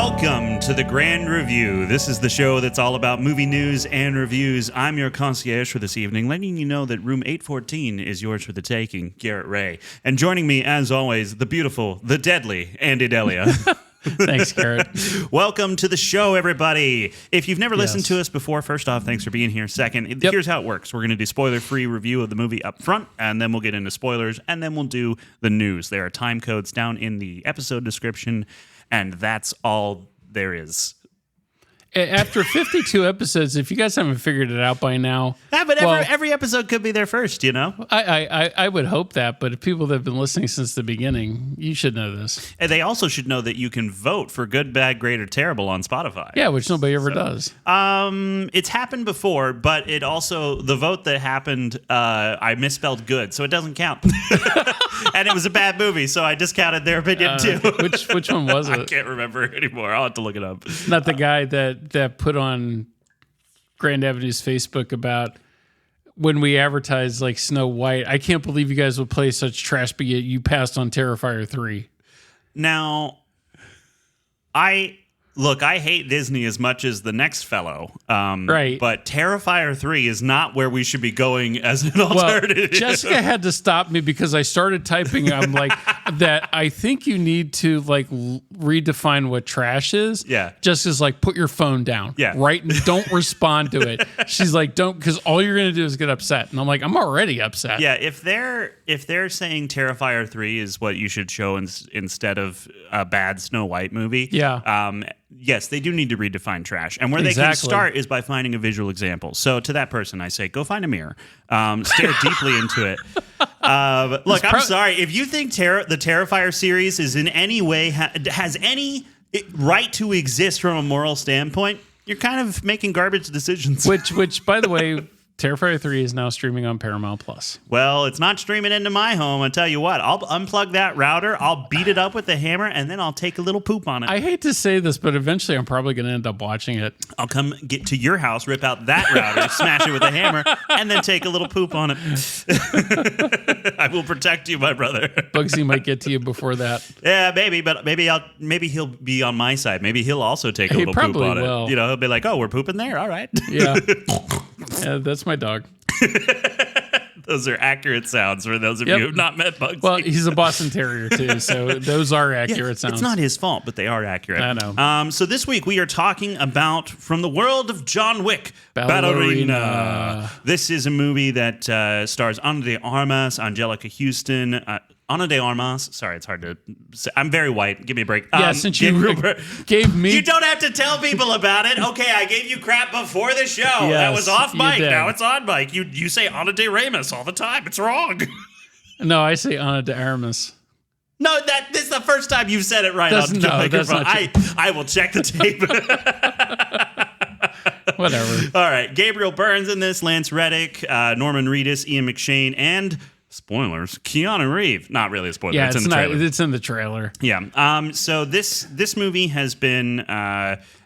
Welcome to the Grand Review. This is the show that's all about movie news and reviews. I'm your concierge for this evening, letting you know that room 814 is yours for the taking, Garrett Ray. And joining me, as always, the beautiful, the deadly Andy Delia. Thanks, Garrett. Welcome to the show, everybody. If you've never listened to us before, first off, thanks for being here. Second, here's how it works. We're going to do spoiler-free review of the movie up front, and then we'll get into spoilers, and then we'll do the news. There are time codes down in the episode description, and that's all there is. After 52 episodes, if you guys haven't figured it out by now... Yeah, but every episode could be their first, you know? I would hope that, but people that have been listening since the beginning, you should know this. And they also should know that you can vote for good, bad, great, or terrible on Spotify. Yeah, which nobody ever does. It's happened before, but it also... The vote that happened, I misspelled good, so it doesn't count. And it was a bad movie, so I discounted their opinion, too. Which one was it? I can't remember anymore. I'll have to look it up. Not the guy that put on Grand Avenue's Facebook about when we advertised like Snow White. I can't believe you guys would play such trash, but yet you passed on Terrifier 3. Now, I hate Disney as much as the next fellow. Right. But Terrifier 3 is not where we should be going as an alternative. Well, Jessica had to stop me because I started typing. I'm like, that I think you need to like redefine what trash is. Yeah. Jessica's like, put your phone down. Yeah. Right? And don't respond to it. She's like, don't, because all you're going to do is get upset. And I'm like, I'm already upset. Yeah, if they're saying Terrifier 3 is what you should show instead of a bad Snow White movie. Yeah. Yes, they do need to redefine trash. And where they can start is by finding a visual example. So to that person, I say, go find a mirror. Stare deeply into it. Look, I'm sorry. If you think the Terrifier series is in any way, has any right to exist from a moral standpoint, you're kind of making garbage decisions. Which, by the way... Terrifier 3 is now streaming on Paramount+. Well, it's not streaming into my home. I tell you what, I'll unplug that router, I'll beat it up with a hammer, and then I'll take a little poop on it. I hate to say this, but eventually I'm probably going to end up watching it. I'll come get to your house, rip out that router, smash it with a hammer, and then take a little poop on it. I will protect you, my brother. Bugsy might get to you before that. Yeah, maybe, but maybe he'll be on my side. Maybe he'll also take a little poop on it. You know, he'll be like, "Oh, we're pooping there. All right." Yeah. Yeah, that's my dog. Those are accurate sounds for those of you who have not met Bugsy. Well, he's a Boston Terrier, too, so those are accurate sounds. It's not his fault, but they are accurate. I know. So this week we are talking about, from the world of John Wick, Ballerina. This is a movie that stars Ana de Armas, Angelica Houston, Ana de Armas. Sorry, it's hard to say. I'm very white. Give me a break. Yeah, since you gave me... You don't have to tell people about it. Okay, I gave you crap before the show. Yes, that was off mic. did. Now it's on mic. You say Ana de Armas all the time. It's wrong. No, I say Ana de Armas. No, this is the first time you've said it right on the microphone. I will check the tape. Whatever. All right. Gabriel Byrne's in this. Lance Reddick, Norman Reedus, Ian McShane, and... spoilers, Keanu Reeves. Not really a spoiler. Yeah, it's in the trailer. It's in the trailer. Yeah. So this movie has been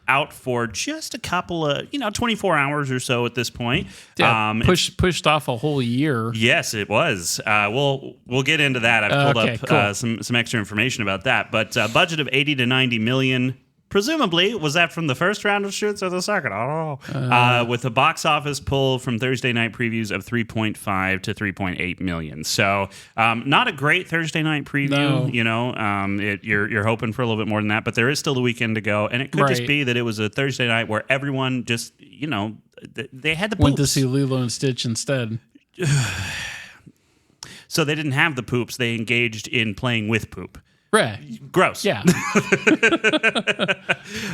out for just a couple of 24 hours or so at this point. Yeah, pushed off a whole year. Yes, it was. We'll get into that. I've pulled up some extra information about that. But budget of 80 to 90 million. Presumably, was that from the first round of shoots or the second? I don't know. With a box office pull from Thursday night previews of 3.5 to 3.8 million. So, not a great Thursday night preview. No. You're hoping for a little bit more than that, but there is still the weekend to go, and it could just be that it was a Thursday night where everyone just, they had the poops. Went to see Lilo and Stitch instead. So they didn't have the poops. They engaged in playing with poop. Right. Gross. Yeah.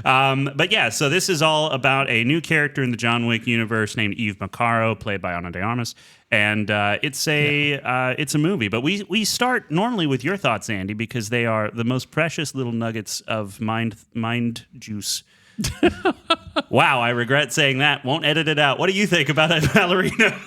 But yeah, so this is all about a new character in the John Wick universe named Eve Macaro, played by Ana de Armas. And it's a movie. But we start normally with your thoughts, Andy, because they are the most precious little nuggets of mind juice. Wow, I regret saying that. Won't edit it out. What do you think about that, Ballerina?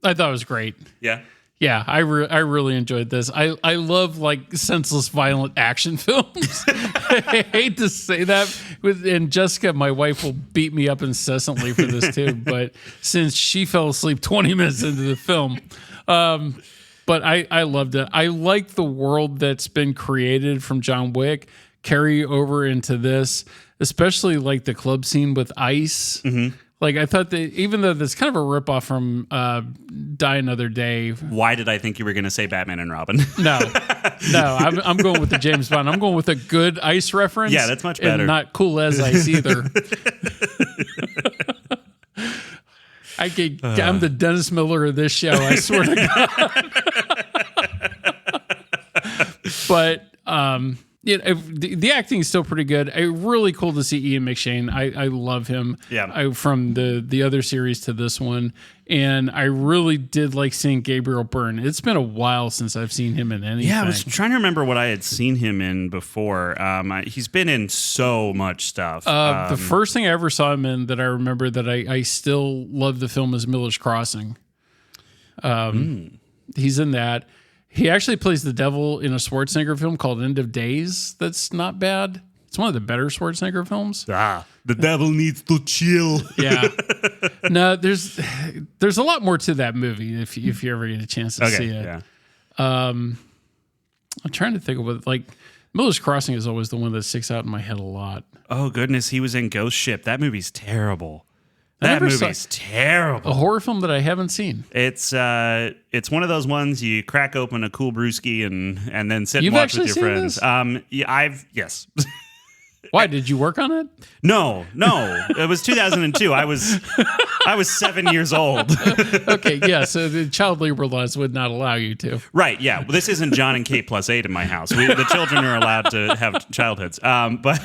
I thought it was great. Yeah. Yeah, I really enjoyed this. I love like senseless, violent action films. I hate to say that, and Jessica, my wife, will beat me up incessantly for this too. But since she fell asleep 20 minutes into the film, but I loved it. I like the world that's been created from John Wick. carry over into this, especially like the club scene with Ice. Like I thought that even though that's kind of a ripoff from Die Another Day. Why did I think you were going to say Batman and Robin? No, I'm going with the James Bond. I'm going with a good Ice reference. Yeah, that's much better. And not Cool as Ice either. I'm the Dennis Miller of this show. I swear to God. But the acting is still pretty good. Really cool to see Ian McShane. I love him. Yeah. From the other series to this one, and I really did like seeing Gabriel Byrne. It's been a while since I've seen him in anything. Yeah, I was trying to remember what I had seen him in before. He's been in so much stuff. The first thing I ever saw him in that I remember that I still love the film is Miller's Crossing. He's in that. He actually plays the devil in a Schwarzenegger film called End of Days. That's not bad. It's one of the better Schwarzenegger films. The devil needs to chill. Yeah. No, there's a lot more to that movie if you ever get a chance to see it. Yeah. I'm trying to think of what, like, Miller's Crossing is always the one that sticks out in my head a lot. Oh, goodness. He was in Ghost Ship. That movie's terrible. That movie's terrible. A horror film that I haven't seen. It's one of those ones you crack open a cool brewski and then sit You've and watch with actually your seen friends. this? Yes. Why did you work on it? No. It was 2002. I was 7 years old. Okay, yeah. So the child labor laws would not allow you to. Right. Yeah. Well, this isn't John and Kate plus 8 in my house. The children are allowed to have childhoods. But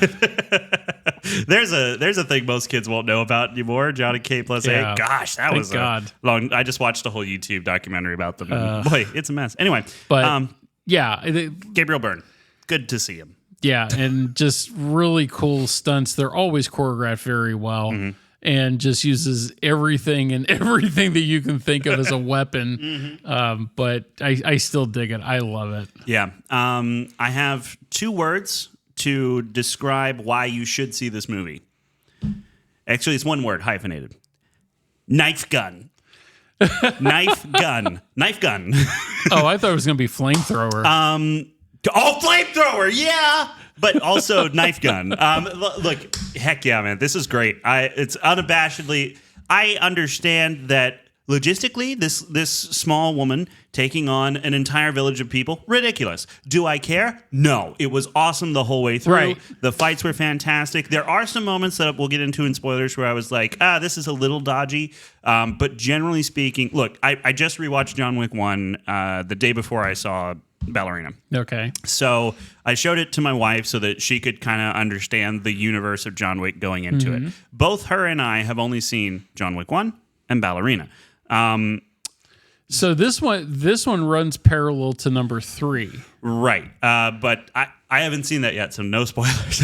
there's a thing most kids won't know about anymore. John and Kate plus 8. Gosh, that was long. I just watched a whole YouTube documentary about them. Boy, it's a mess. Anyway, but Gabriel Byrne. Good to see him. Yeah, and just really cool stunts. They're always choreographed very well, and just uses everything that you can think of as a weapon. But I still dig it. I love it. Yeah. I have 2 words to describe why you should see this movie. Actually, it's 1 word, hyphenated. Knife gun. Knife gun. Knife gun. Oh, I thought it was going to be flamethrower. Flamethrower, yeah, but also knife gun. Look, heck yeah, man, this is great. It's unabashedly. I understand that logistically, this small woman taking on an entire village of people, ridiculous. Do I care? No. It was awesome the whole way through. Right. The fights were fantastic. There are some moments that we'll get into in spoilers where I was like, this is a little dodgy. But generally speaking, look, I just rewatched John Wick 1 the day before I saw Ballerina. Okay. So I showed it to my wife so that she could kind of understand the universe of John Wick going into it. Both her and I have only seen John Wick 1 and Ballerina. So this one runs parallel to number 3. Right. But I haven't seen that yet, so no spoilers.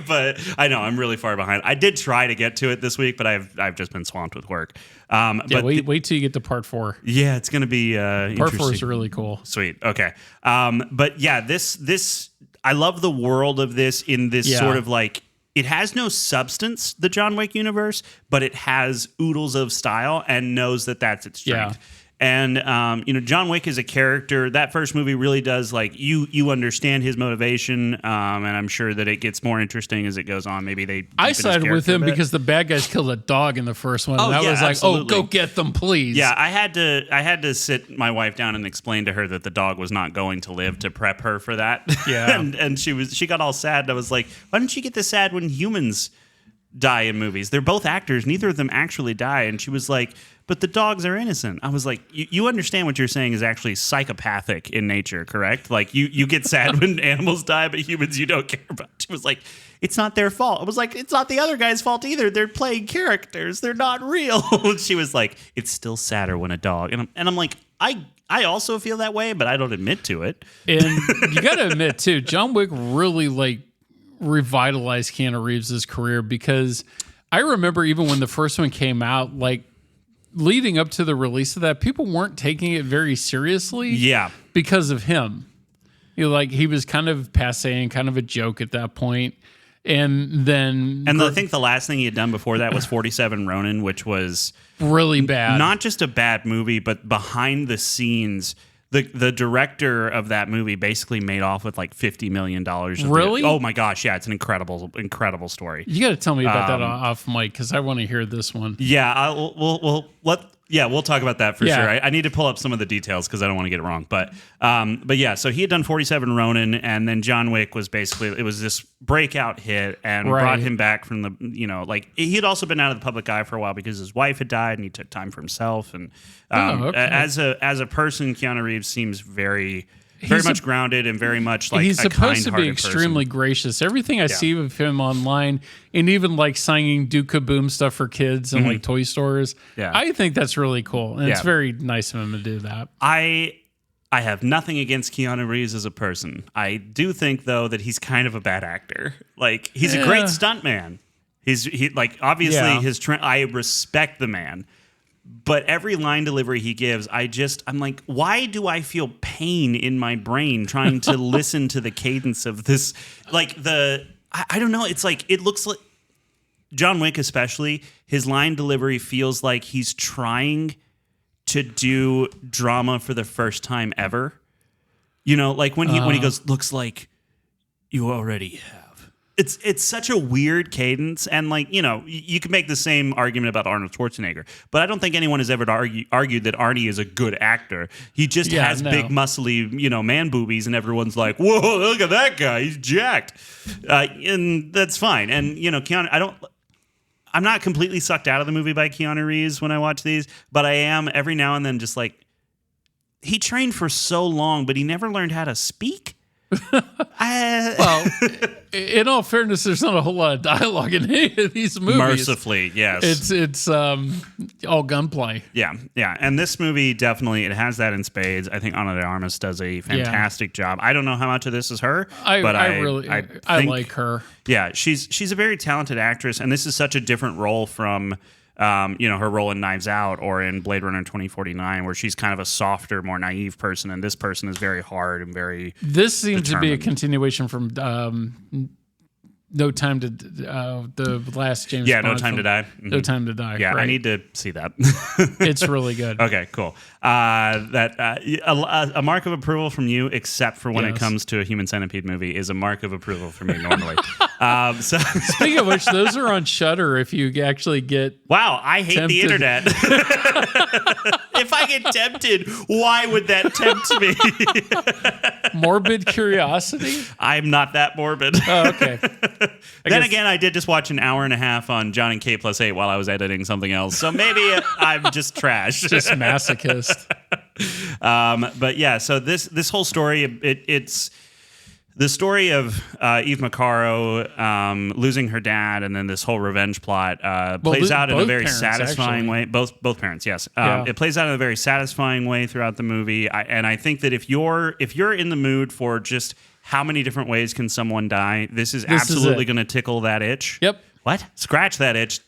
But I know I'm really far behind. I did try to get to it this week, but I've just been swamped with work. But wait till you get to part 4. Yeah, it's going to be part 4 is really cool. Sweet. Okay. But yeah, this I love the world of this in this sort of like, it has no substance, the John Wick universe, but it has oodles of style and knows that that's its strength. Yeah. And John Wick is a character. That first movie really does, like, you understand his motivation, and I'm sure that it gets more interesting as it goes on. Maybe I sided with him because the bad guys killed a dog in the first one. And I was like, absolutely. go get them, please. Yeah, I had to sit my wife down and explain to her that the dog was not going to live to prep her for that. Yeah, and she got all sad. And I was like, why don't you get this sad when humans die in movies? They're both actors. Neither of them actually die. And she was like, but the dogs are innocent. I was like, you understand what you're saying is actually psychopathic in nature, correct? Like, you get sad when animals die, but humans you don't care about. She was like, it's not their fault. I was like, it's not the other guy's fault either. They're playing characters. They're not real. She was like, it's still sadder when a dog. And I'm like, I also feel that way, but I don't admit to it. And you got to admit, too, John Wick really, like, revitalized Keanu Reeves' career, because I remember even when the first one came out, like, leading up to the release of that, people weren't taking it very seriously. Yeah. Because of him. Like, he was kind of passe and kind of a joke at that point. And then... And I think the last thing he had done before that was 47 Ronin, which was... really bad. Not just a bad movie, but behind the scenes... the director of that movie basically made off with like $50 million. Really? Oh my gosh, yeah, it's an incredible story. You got to tell me about that off mic because I want to hear this one. Yeah, we'll talk about that for Yeah. sure. I need to pull up some of the details because I don't want to get it wrong. But yeah, so he had done 47 Ronin, and then John Wick was basically, it was this breakout hit and brought him back from the, like he had also been out of the public eye for a while because his wife had died and he took time for himself. And as a person, Keanu Reeves seems very much grounded and very much like he's a supposed to be kind-hearted extremely person. gracious. Everything I see of him online, and even like signing Do Kaboom stuff for kids and like toy stores, I think that's really cool, and it's very nice of him to do that. I have nothing against Keanu Reeves as a person. I do think though that he's kind of a bad actor. Like he's a great stuntman. He like obviously I respect the man. But every line delivery he gives, I'm like, why do I feel pain in my brain trying to listen to the cadence of this? Like I don't know. It's like, it looks like John Wick, especially, his line delivery feels like he's trying to do drama for the first time ever. Like when he goes, looks like you already have. It's such a weird cadence, and like you can make the same argument about Arnold Schwarzenegger, but I don't think anyone has ever argued that Arnie is a good actor. He just has big, muscly, man boobies, and everyone's like, "Whoa, look at that guy, he's jacked," and that's fine. And Keanu, I'm not completely sucked out of the movie by Keanu Reeves when I watch these, but I am every now and then just like, he trained for so long, but he never learned how to speak. Well, in all fairness, there's not a whole lot of dialogue in any of these movies. Mercifully, yes. It's all gunplay. Yeah. And this movie definitely, it has that in spades. I think Ana de Armas does a fantastic job. I don't know how much of this is her, but I like her. Yeah, she's a very talented actress, and this is such a different role from her role in Knives Out or in Blade Runner 2049, where she's kind of a softer, more naive person, and this person is very hard and very. This seems to be a continuation from No Time to the last James Bond No Time film. to Die. Mm-hmm. No Time to Die. Yeah, right. I need to see that. It's really good. Okay, cool. A mark of approval from you, except for when it comes to a Human Centipede movie, is a mark of approval for me normally. Speaking of which, those are on Shudder. If you actually get I hate the internet. If I get tempted, why would that tempt me? Morbid curiosity. I'm not that morbid. Oh, okay. Then again, I did just watch an hour and a half on John and K plus 8 while I was editing something else. So maybe I'm just trash. Just masochist. But yeah, so this whole story, it's the story of Eve Macaro losing her dad, and then this whole revenge plot plays out in a very satisfying way. Both parents, yes. It plays out in a very satisfying way throughout the movie, and I think that if you're in the mood for just how many different ways can someone die, this is absolutely going to tickle that itch. Yep. What? Scratch that itch.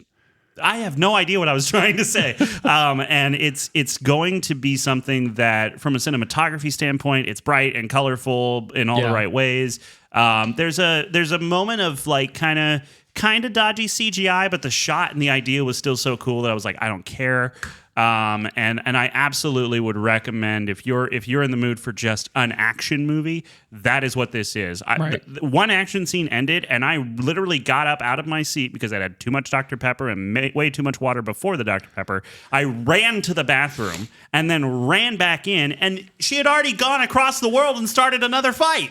I have no idea what I was trying to say. And it's going to be something that, from a cinematography standpoint, it's bright and colorful in all the right ways. There's a moment of like kind of dodgy CGI, but the shot and the idea was still so cool that I was like, I don't care. And I absolutely would recommend, if you're in the mood for just an action movie, that is what this is. One action scene ended, and I literally got up out of my seat because I had too much Dr. Pepper and way too much water before the Dr. Pepper. I ran to the bathroom and then ran back in, and she had already gone across the world and started another fight.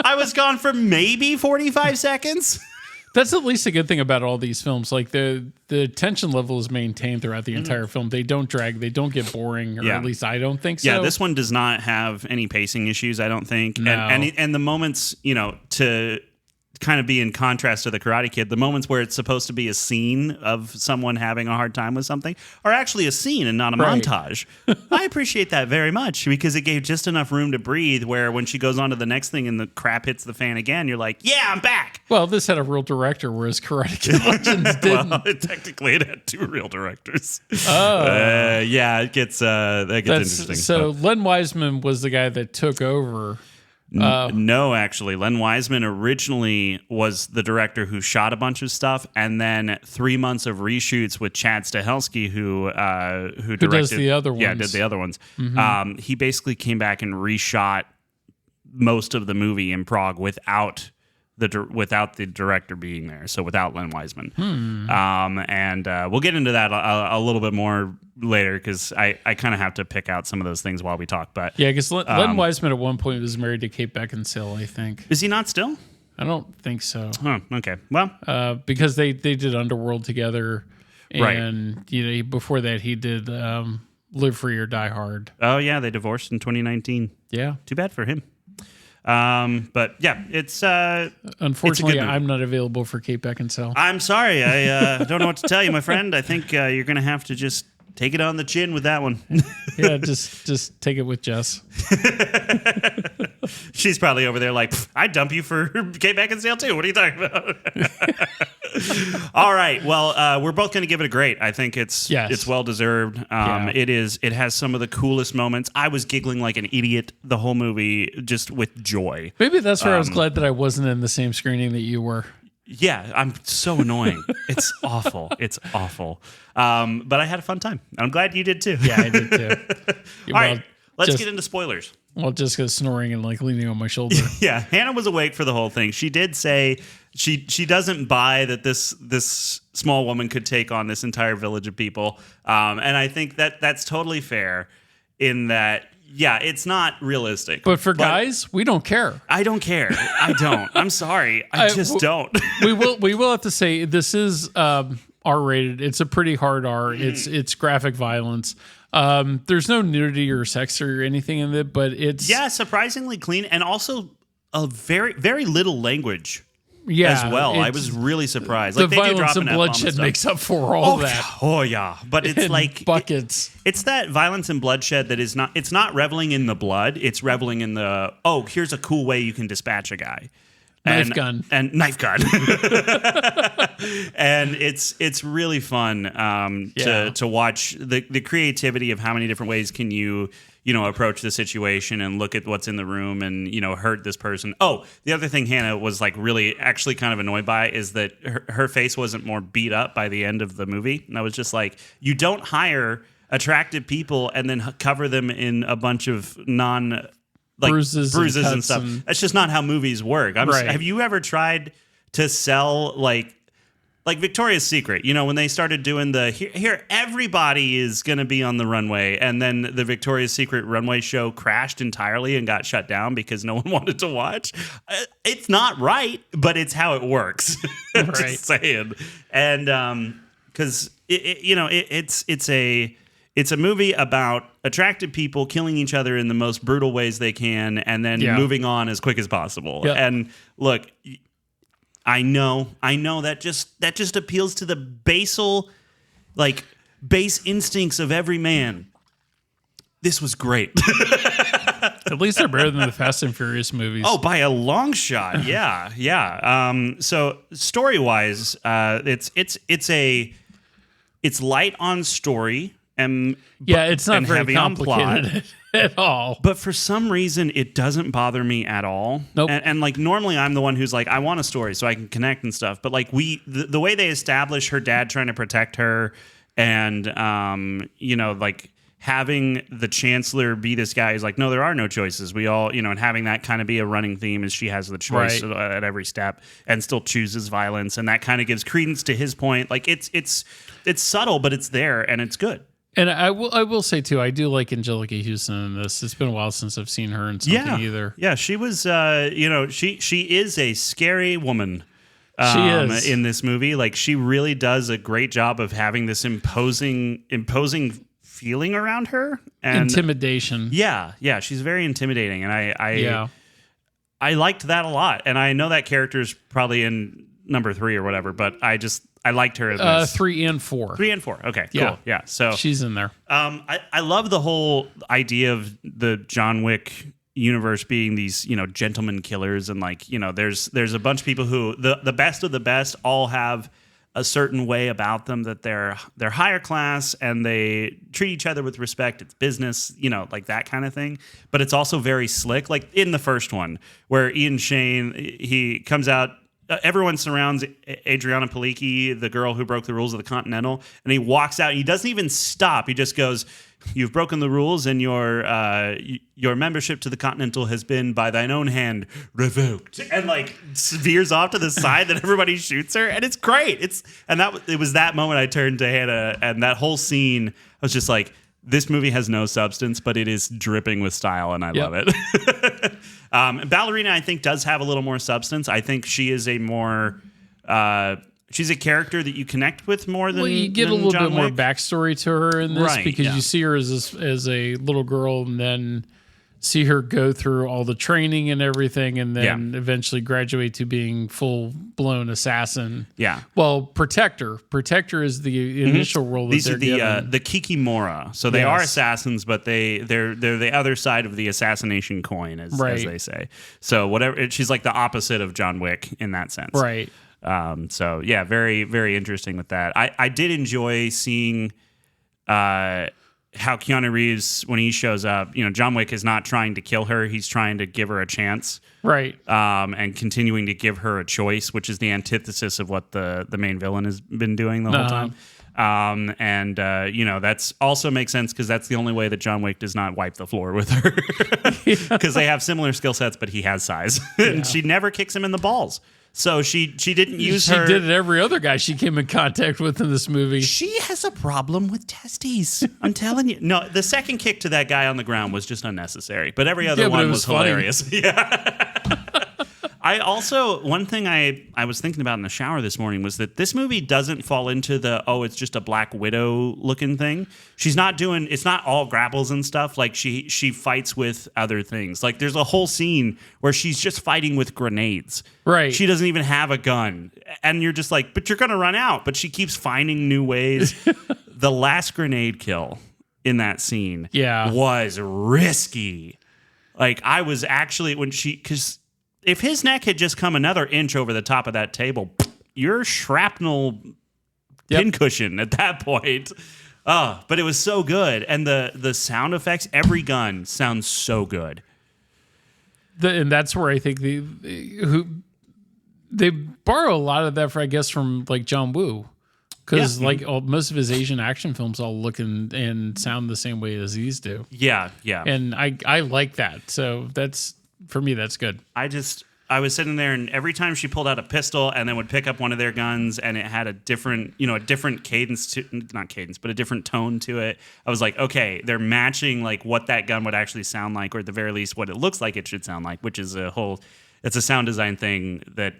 I was gone for maybe 45 seconds. That's at least a good thing about all these films. Like the tension level is maintained throughout the entire film. They don't drag. They don't get boring, or at least I don't think so. Yeah, this one does not have any pacing issues, I don't think. No. And the moments, to kind of be in contrast to the Karate Kid, the moments where it's supposed to be a scene of someone having a hard time with something are actually a scene and not a montage. I appreciate that very much, because it gave just enough room to breathe, where when she goes on to the next thing and the crap hits the fan again, you're like, yeah, I'm back. Well, this had a real director, whereas Karate Kid Legends didn't. Well, technically it had two real directors. It gets interesting. So Len Wiseman was the guy that took over No, actually, Len Wiseman originally was the director who shot a bunch of stuff, and then 3 months of reshoots with Chad Stahelski, who directed does the other Yeah, ones. did the other ones. He basically came back and reshot most of the movie in Prague without the director being there, so without Len Wiseman. And we'll get into that a little bit more later because I kind of have to pick out some of those things while we talk. But Yeah, because Len Wiseman at one point was married to Kate Beckinsale, I think. is he not still? I don't think so. Oh, okay. Well, Because they did Underworld together. Right. And before that, he did Live Free or Die Hard. oh yeah, they divorced in 2019. Yeah. Too bad for him. But yeah, it's Unfortunately, movie. I'm not available for Kate Beckinsale. I'm sorry. I don't know what to tell you, my friend. I think you're going to have to just take it on the chin with that one. Yeah, just take it with Jess. She's probably over there like, I'd dump you for Kate Beckinsale too. What are you talking about? All right. Well, we're both going to give it a great. I think it's well deserved. It has some of the coolest moments. I was giggling like an idiot the whole movie just with joy. Maybe that's where I was glad that I wasn't in the same screening that you were. Yeah, I'm so annoying. It's awful. It's awful. But I had a fun time. I'm glad you did too. Yeah, I did too. All right, let's get into spoilers. Well, Jessica's snoring and like leaning on my shoulder. Yeah, Hannah was awake for the whole thing. She did say she doesn't buy that this small woman could take on this entire village of people. And I think that's totally fair in that, yeah, it's not realistic. But for guys, we don't care. I don't care. I don't. I'm sorry. I just don't. we will have to say this is R-rated. It's a pretty hard R. It's graphic violence. There's no nudity or sex or anything in it, but it's surprisingly clean and also a very very little language. Yeah, as well. I was really surprised. The Like, they do violence drop and an F-bomb and bloodshed stuff. makes up for all that. Oh yeah, but it's In like buckets. It's that violence and bloodshed that is not. It's not reveling in the blood. It's reveling in the here's a cool way you can dispatch a guy. Knife gun. And knife gun. And it's really fun to watch the creativity of how many different ways can you approach the situation and look at what's in the room and hurt this person. Oh, the other thing Hannah was like really actually kind of annoyed by is that her face wasn't more beat up by the end of the movie. And I was just like, you don't hire attractive people and then cover them in a bunch of bruises and stuff. That's just not how movies work. Have you ever tried to sell like Victoria's Secret? When they started doing here everybody is going to be on the runway, and then the Victoria's Secret runway show crashed entirely and got shut down because no one wanted to watch. It's not right, but it's how it works. Right. Just saying. And because it's a movie about attractive people killing each other in the most brutal ways they can and then moving on as quick as possible. Yep. And look, I know that just appeals to the base instincts of every man. This was great. At least they're better than the Fast and Furious movies. Oh, by a long shot. Yeah. So story-wise, it's light on story. It's not very heavy on plot complicated at all. But for some reason, it doesn't bother me at all. Nope. And like normally, I'm the one who's like, I want a story so I can connect and stuff. But like the way they establish her dad trying to protect her, and like having the chancellor be this guy who's like, no, there are no choices. We all, and having that kind of be a running theme is she has the choice at every step and still chooses violence, and that kind of gives credence to his point. Like it's subtle, but it's there and it's good. And I will say too, I do like Angelica Houston in this. It's been a while since I've seen her in something either. Yeah, she was. She is a scary woman. She is in this movie. Like she really does a great job of having this imposing feeling around her and intimidation. Yeah, she's very intimidating, and I liked that a lot. And I know that character is probably in number 3 or whatever, but I liked her in this. 3 and 4. 3 and 4. Okay, cool. Yeah. So she's in there. I love the whole idea of the John Wick universe being these, gentleman killers, and like, there's a bunch of people who the best of the best all have a certain way about them, that they're higher class and they treat each other with respect. It's business, like that kind of thing. But it's also very slick. Like in the first one where Ian Shane, he comes out, everyone surrounds Adriana Palicki, the girl who broke the rules of the Continental, and he walks out and he doesn't even stop. He just goes, "You've broken the rules, and your membership to the Continental has been by thine own hand revoked," and like veers off to the side that everybody shoots her, and it's great. It was that moment I turned to Hannah, and that whole scene, I was just like, this movie has no substance, but it is dripping with style, and I love it. Ballerina, I think, does have a little more substance. I think she is a more she's a character that you connect with more than. Well, you get a little John bit more Wick. Backstory to her in this, Right, because you see her as a little girl, and then see her go through all the training and everything, and then eventually graduate to being full-blown assassin. Yeah. Well, Protector is the initial role that These they're are given. the Kikimora. So they are assassins, but they're the other side of the assassination coin, as they say. So whatever, she's like the opposite of John Wick in that sense. Right. So yeah, very, very interesting with that. I did enjoy seeing how Keanu Reeves, when he shows up, John Wick is not trying to kill her. He's trying to give her a chance. Right. And continuing to give her a choice, which is the antithesis of what the main villain has been doing the whole time. That's also makes sense because that's the only way that John Wick does not wipe the floor with her. Because they have similar skill sets, but he has size. And she never kicks him in the balls. So she didn't use her. She did it every other guy she came in contact with in this movie. She has a problem with testes. I'm telling you. No, the second kick to that guy on the ground was just unnecessary. But every other one was hilarious. Yeah. I also, one thing I was thinking about in the shower this morning was that this movie doesn't fall into it's just a Black Widow looking thing. She's not doing, it's not all grapples and stuff. Like she fights with other things. Like there's a whole scene where she's just fighting with grenades. Right. She doesn't even have a gun. And you're just like, but you're going to run out. But she keeps finding new ways. The last grenade kill in that scene was risky. Like I was actually, because if his neck had just come another inch over the top of that table, you're shrapnel pincushion at that point. Oh, but it was so good. And the sound effects, every gun sounds so good. And that's where I think they borrow a lot of that, from like John Woo. Because most of his Asian action films all look and sound the same way as these do. Yeah, yeah. And I like that. So for me, that's good. I was sitting there, and every time she pulled out a pistol and then would pick up one of their guns, and it had a different cadence not cadence, but a different tone to it. I was like, okay, they're matching like what that gun would actually sound like, or at the very least what it looks like it should sound like, which is it's a sound design thing that,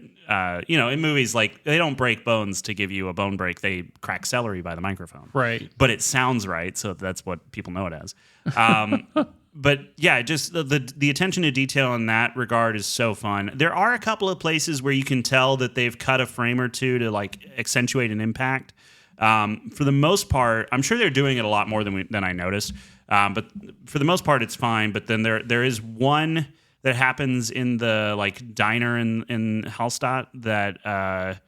in movies, like they don't break bones to give you a bone break. They crack celery by the microphone. Right. But it sounds right. So that's what people know it as. But yeah, just the attention to detail in that regard is so fun. There are a couple of places where you can tell that they've cut a frame or two to like accentuate an impact. For the most part, I'm sure they're doing it a lot more than I noticed. But for the most part, it's fine. But then there is one that happens in the like diner in Hallstatt that.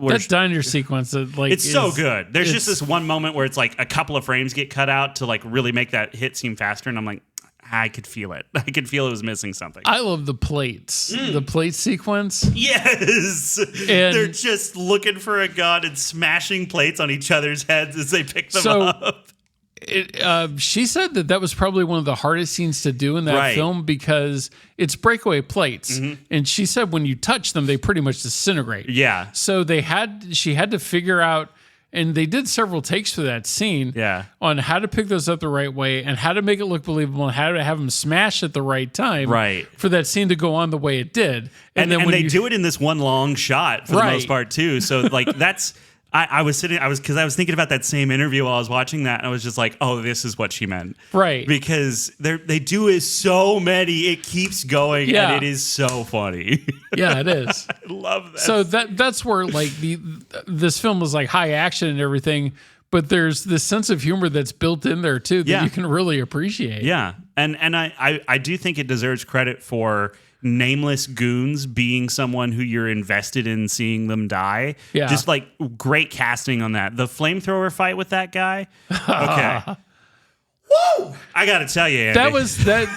That diner sequence, it's so good. There's just this one moment where it's like a couple of frames get cut out to like really make that hit seem faster, and I'm like, I could feel it. I could feel it was missing something. I love the plates. The plate sequence. Yes. And they're just looking for a gun and smashing plates on each other's heads as they pick them up. She said that was probably one of the hardest scenes to do in that film because it's breakaway plates. Mm-hmm. And she said when you touch them, they pretty much disintegrate. Yeah. So she had to figure out, and they did several takes for that scene on how to pick those up the right way and how to make it look believable and how to have them smash at the right time for that scene to go on the way it did. And then they do it in this one long shot for the most part too. So like that's... I was thinking about that same interview while I was watching that, and I was just like, oh, this is what she meant. Right. Because they do it so many, it keeps going, and it is so funny. Yeah, it is. I love that. So that's where like this film was like high action and everything, but there's this sense of humor that's built in there too that you can really appreciate. Yeah. And I do think it deserves credit for nameless goons being someone who you're invested in seeing them die. Yeah. Just like great casting on that. The flamethrower fight with that guy. Okay. Woo! I got to tell you, Andy.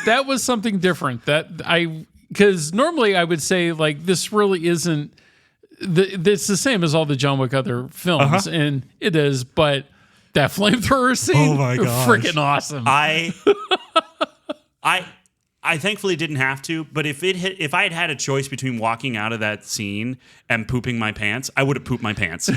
That was something different. Because normally I would say like this really isn't. It's the same as all the John Wick other films, and it is. But that flamethrower scene, oh my gosh, freaking awesome! I thankfully didn't have to, but if I had had a choice between walking out of that scene and pooping my pants, I would have pooped my pants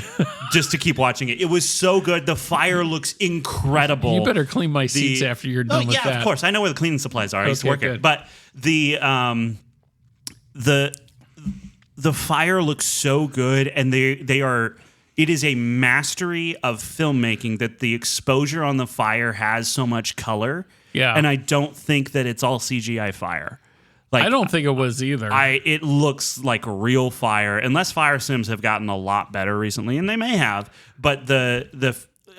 just to keep watching it. It was so good. The fire looks incredible. You better clean my seats after you're done with that. Yeah, of course. I know where the cleaning supplies are. I used to work it. But the fire looks so good, and they are. It is a mastery of filmmaking that the exposure on the fire has so much color. Yeah. And I don't think that it's all CGI fire. Like, I don't think it was either. It looks like real fire, unless fire sims have gotten a lot better recently, and they may have. But a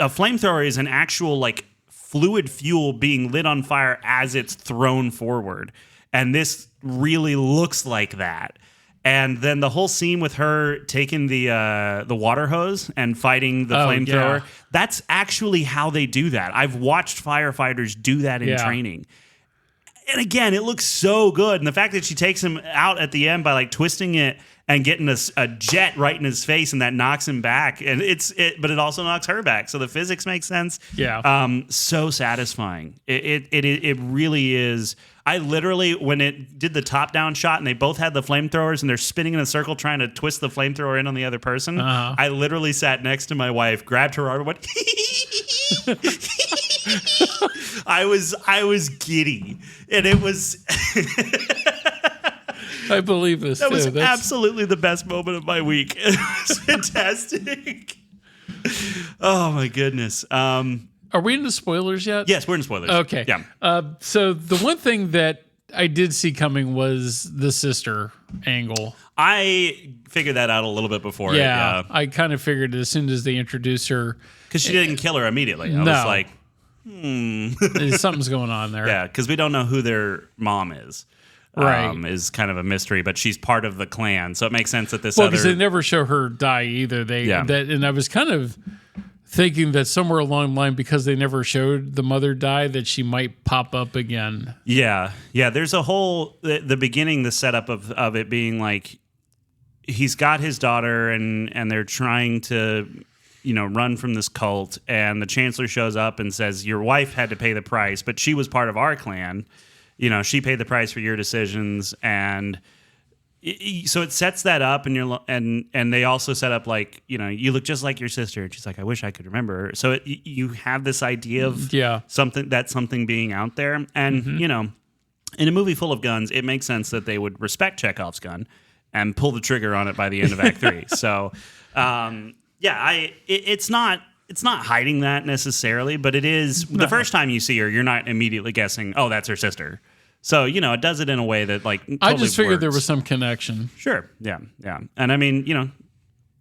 flamethrower is an actual like fluid fuel being lit on fire as it's thrown forward, and this really looks like that. And then the whole scene with her taking the water hose and fighting the flamethrower, that's actually how they do that. I've watched firefighters do that in training. And again, it looks so good. And the fact that she takes him out at the end by like twisting it and getting a jet right in his face, and that knocks him back. And but it also knocks her back. So the physics make sense. Yeah. So satisfying. It really is. I literally, when it did the top-down shot and they both had the flamethrowers and they're spinning in a circle trying to twist the flamethrower in on the other person, I literally sat next to my wife, grabbed her arm, and went, I was giddy. And it was... I believe this, That was absolutely the best moment of my week. It was fantastic. Oh, my goodness. Are we into spoilers yet? Yes, we're in spoilers. Okay. Yeah. So the one thing that I did see coming was the sister angle. I figured that out a little bit before. Yeah. I kind of figured it as soon as they introduced her. Because she didn't kill her immediately. I was like, something's going on there. Yeah, because we don't know who their mom is. Right. Is kind of a mystery, but she's part of the clan. So it makes sense that this because they never show her die either. And I was kind of thinking that somewhere along the line, because they never showed the mother die, that she might pop up again. Yeah. There's a whole the beginning, the setup of it being like he's got his daughter and they're trying to run from this cult, and the chancellor shows up and says your wife had to pay the price, but she was part of our clan. She paid the price for your decisions, and so it sets that up, and they also set up like you look just like your sister, and she's like, I wish I could remember her. So you have this idea of something being out there, and in a movie full of guns, it makes sense that they would respect Chekhov's gun and pull the trigger on it by the end of Act 3. So it's not hiding that necessarily, but it is the first time you see her, you're not immediately guessing, oh, that's her sister. So, it does it in a way that totally I just figured works. there was some connection. Sure. Yeah. And I mean,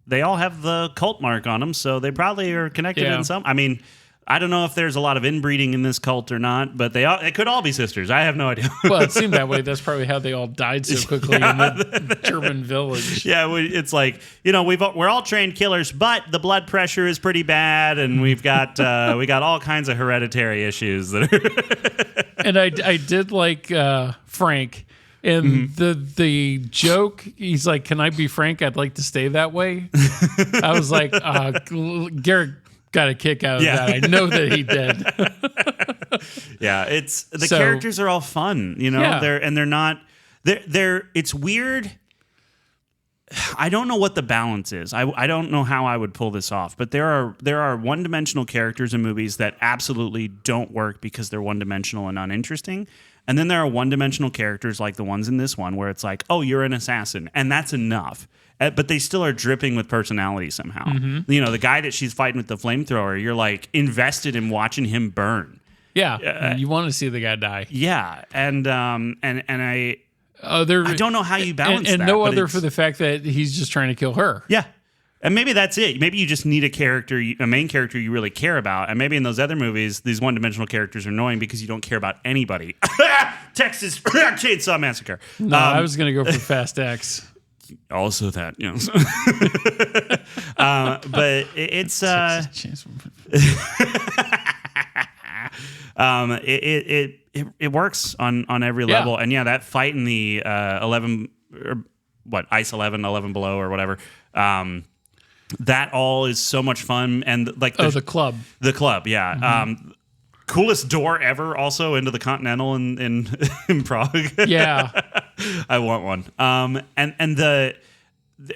they all have the cult mark on them, so they probably are connected in some. I mean, I don't know if there's a lot of inbreeding in this cult or not, but they could all be sisters. I have no idea. Well, it seemed that way. That's probably how they all died so quickly in the German village. Yeah, it's like, we're all trained killers, but the blood pressure is pretty bad, and we got all kinds of hereditary issues that are And I did like Frank. And the joke, he's like, "Can I be Frank? I'd like to stay that way." I was like, Garrett got a kick out of that. I know that he did. Yeah, it's the characters are all fun, they're not. It's weird. I don't know what the balance is. I don't know how I would pull this off, but there are one-dimensional characters in movies that absolutely don't work because they're one-dimensional and uninteresting. And then there are one-dimensional characters like the ones in this one where it's like, oh, you're an assassin, and that's enough. But they still are dripping with personality somehow. The guy that she's fighting with the flamethrower, you're like invested in watching him burn. Yeah, you want to see the guy die. Yeah, and I don't know how you balance and that. no other for the fact that he's just trying to kill her. Yeah. And maybe that's it. Maybe you just need a main character you really care about. And maybe in those other movies, these one-dimensional characters are annoying because you don't care about anybody. Texas Chainsaw Massacre. No, I was going to go for Fast X. Also that, you know. But it's it works on every level. And yeah, that fight in the 11 or what, Ice 11 below or whatever. That all is so much fun. And like the club. The club, yeah. Mm-hmm. Coolest door ever also into the Continental in Prague. Yeah. I want one. And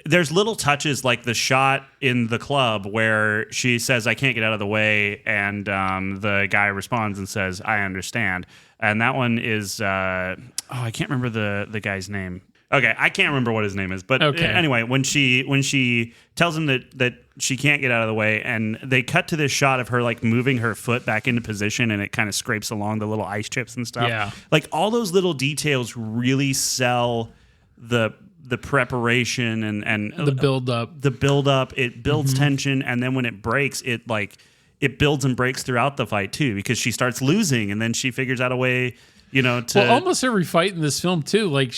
there's little touches like the shot in the club where she says, "I can't get out of the way," and the guy responds and says, "I understand." And that one is I can't remember the guy's name. Okay, I can't remember what his name is, but anyway, when she tells him that she can't get out of the way, and they cut to this shot of her like moving her foot back into position, and it kind of scrapes along the little ice chips and stuff. Yeah, like all those little details really sell the preparation and the build up. The build up, it builds tension, and then when it breaks, it builds and breaks throughout the fight too, because she starts losing, and then she figures out a way, to. Well, almost every fight in this film too, like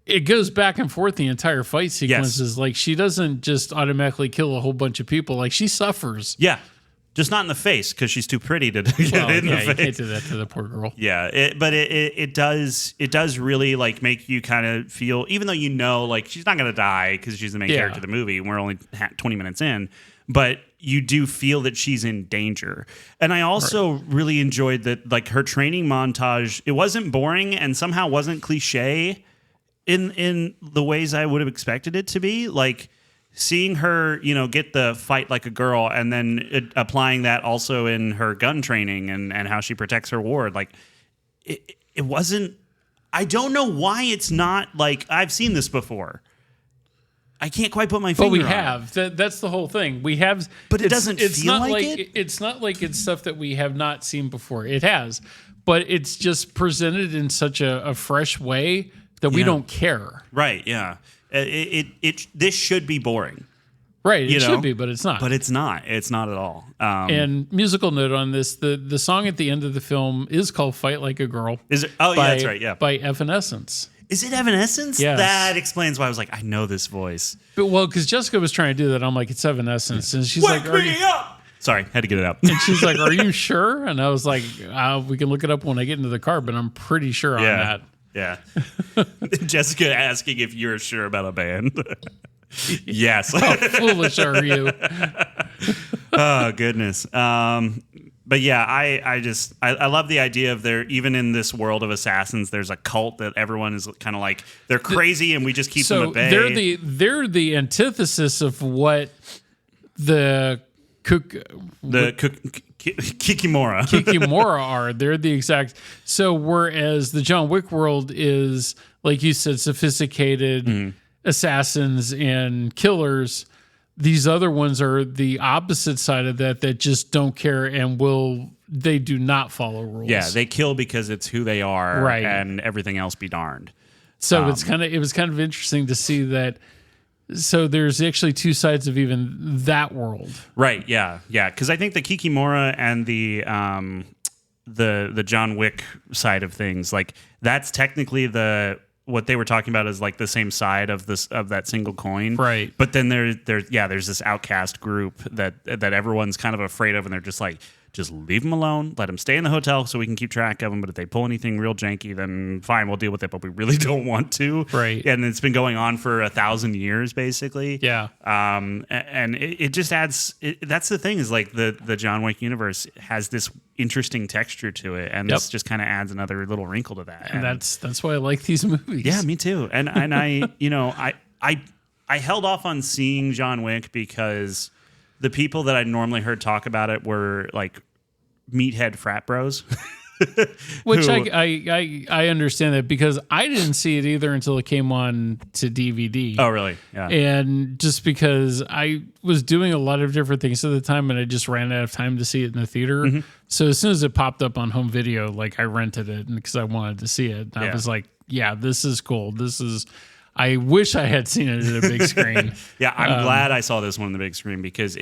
it goes back and forth the entire fight sequences. Yes. Like she doesn't just automatically kill a whole bunch of people. Like she suffers. Yeah. Just not in the face because she's too pretty to get in the face. You can't do that to the poor girl. Yeah, but it does really like make you kind of feel, even though like she's not going to die because she's the main character of the movie and we're only 20 minutes in, but you do feel that she's in danger. And I also really enjoyed that, like her training montage. It wasn't boring and somehow wasn't cliche in the ways I would have expected it to be. Like seeing her, get the fight like a girl, and then applying that also in her gun training and how she protects her ward. Like it wasn't. I don't know why it's not like I've seen this before. I can't quite put my finger on it. But we have. That's the whole thing. We have. But it doesn't feel like it? It's not like it's stuff that we have not seen before. It has. But it's just presented in such a fresh way that we don't care. Right, yeah. This should be boring. Right, it should be, but it's not. But it's not. It's not at all. And musical note on this, the song at the end of the film is called Fight Like a Girl. Is it? Oh, yeah, that's right, yeah. By Evanescence. Is it Evanescence? Yes. That explains why I was like, I know this voice. But because Jessica was trying to do that, I'm like, it's Evanescence. And she's Wake me up! Sorry, had to get it out. And she's like, are you sure? And I was like, we can look it up when I get into the car, but I'm pretty sure on that. Yeah. Jessica asking if you're sure about a band. Yes. How foolish are you? Oh, goodness. But yeah, I love the idea of there, even in this world of assassins, there's a cult that everyone is kind of like, they're crazy and we just keep them at bay. They're the antithesis of what the Kikimora are. They're the exact. So whereas the John Wick world is, like you said, sophisticated assassins and killers, these other ones are the opposite side of that just don't care and they do not follow rules. Yeah, they kill because it's who they are, right, and everything else be darned. So it was kind of interesting to see that. So there's actually two sides of even that world. Right, yeah. Because I think the Kikimora and the John Wick side of things, like that's technically what they were talking about is like the same side of that single coin. Right. But then there's this outcast group that everyone's kind of afraid of, and they're just like, just leave them alone, let them stay in the hotel so we can keep track of them. But if they pull anything real janky, then fine, we'll deal with it. But we really don't want to. Right. And it's been going on for 1,000 years, basically. Yeah. And it just adds. That's the thing is like the John Wick universe has this interesting texture to it, and this just kind of adds another little wrinkle to that. And that's why I like these movies. Yeah, me too. And I I held off on seeing John Wick because the people that I normally heard talk about it were like meathead frat bros. Which I understand that because I didn't see it either until it came on to DVD. Oh, really? Yeah. And just because I was doing a lot of different things at the time and I just ran out of time to see it in the theater. Mm-hmm. So as soon as it popped up on home video, like I rented it because I wanted to see it. And I was like, yeah, this is cool. I wish I had seen it at a big screen. Yeah, I'm glad I saw this one on the big screen because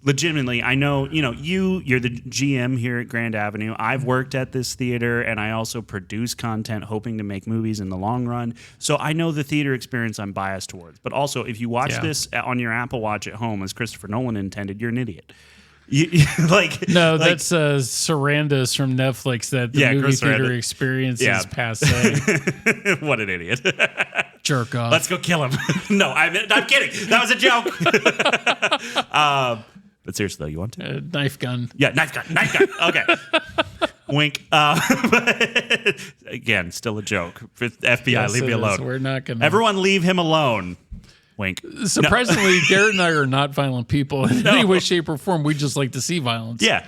legitimately, I know, you're the GM here at Grand Avenue. I've worked at this theater and I also produce content hoping to make movies in the long run. So I know the theater experience I'm biased towards. But also, if you watch this on your Apple Watch at home as Christopher Nolan intended, you're an idiot. That's Sarandis from Netflix that the movie theater experience is passe. What an idiot. Jerk off. Let's go kill him. No, I'm kidding. That was a joke. But seriously, though, you want to? Knife gun. Yeah, knife gun. Okay. Wink. But again, still a joke. FBI, leave me alone. We're not going to. Everyone leave him alone. Wink. Surprisingly, Garrett and I are not violent people in any way, shape, or form. We just like to see violence. Yeah.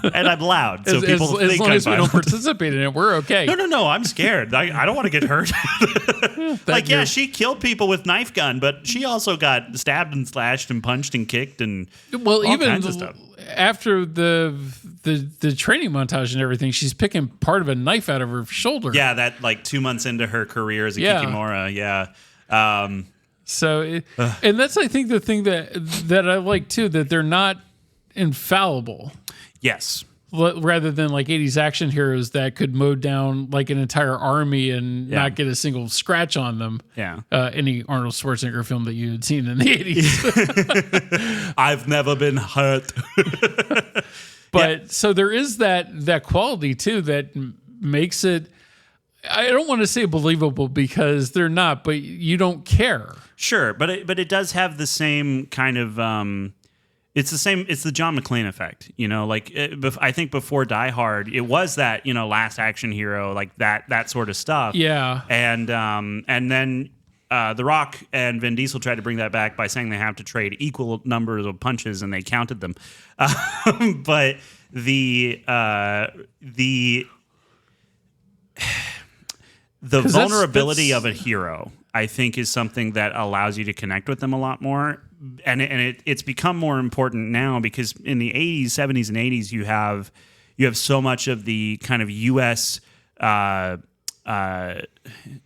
And I'm loud, so people as think long I'm as we don't participate in it, we're okay. No. I'm scared. I don't want to get hurt. She killed people with knife gun, but she also got stabbed and slashed and punched and kicked and all kinds of stuff. After the training montage and everything, she's picking part of a knife out of her shoulder. Yeah, that 2 months into her career as a Kikimora. Yeah. So, and that's, I think, the thing that I like too, that they're not infallible. Yes. Rather than 80s action heroes that could mow down an entire army and not get a single scratch on them. Yeah. Any Arnold Schwarzenegger film that you had seen in the 80s. I've never been hurt. But so there is that quality too that makes it, I don't want to say believable because they're not, but you don't care. Sure, but it does have the same kind of it's the John McClane effect, I think before Die Hard it was that, last action hero, that sort of stuff. Yeah. And then The Rock and Vin Diesel tried to bring that back by saying they have to trade equal numbers of punches and they counted them. But the vulnerability of a hero, I think, is something that allows you to connect with them a lot more. And it's become more important now because in the 80s, 70s, and 80s, you have so much of the kind of U.S.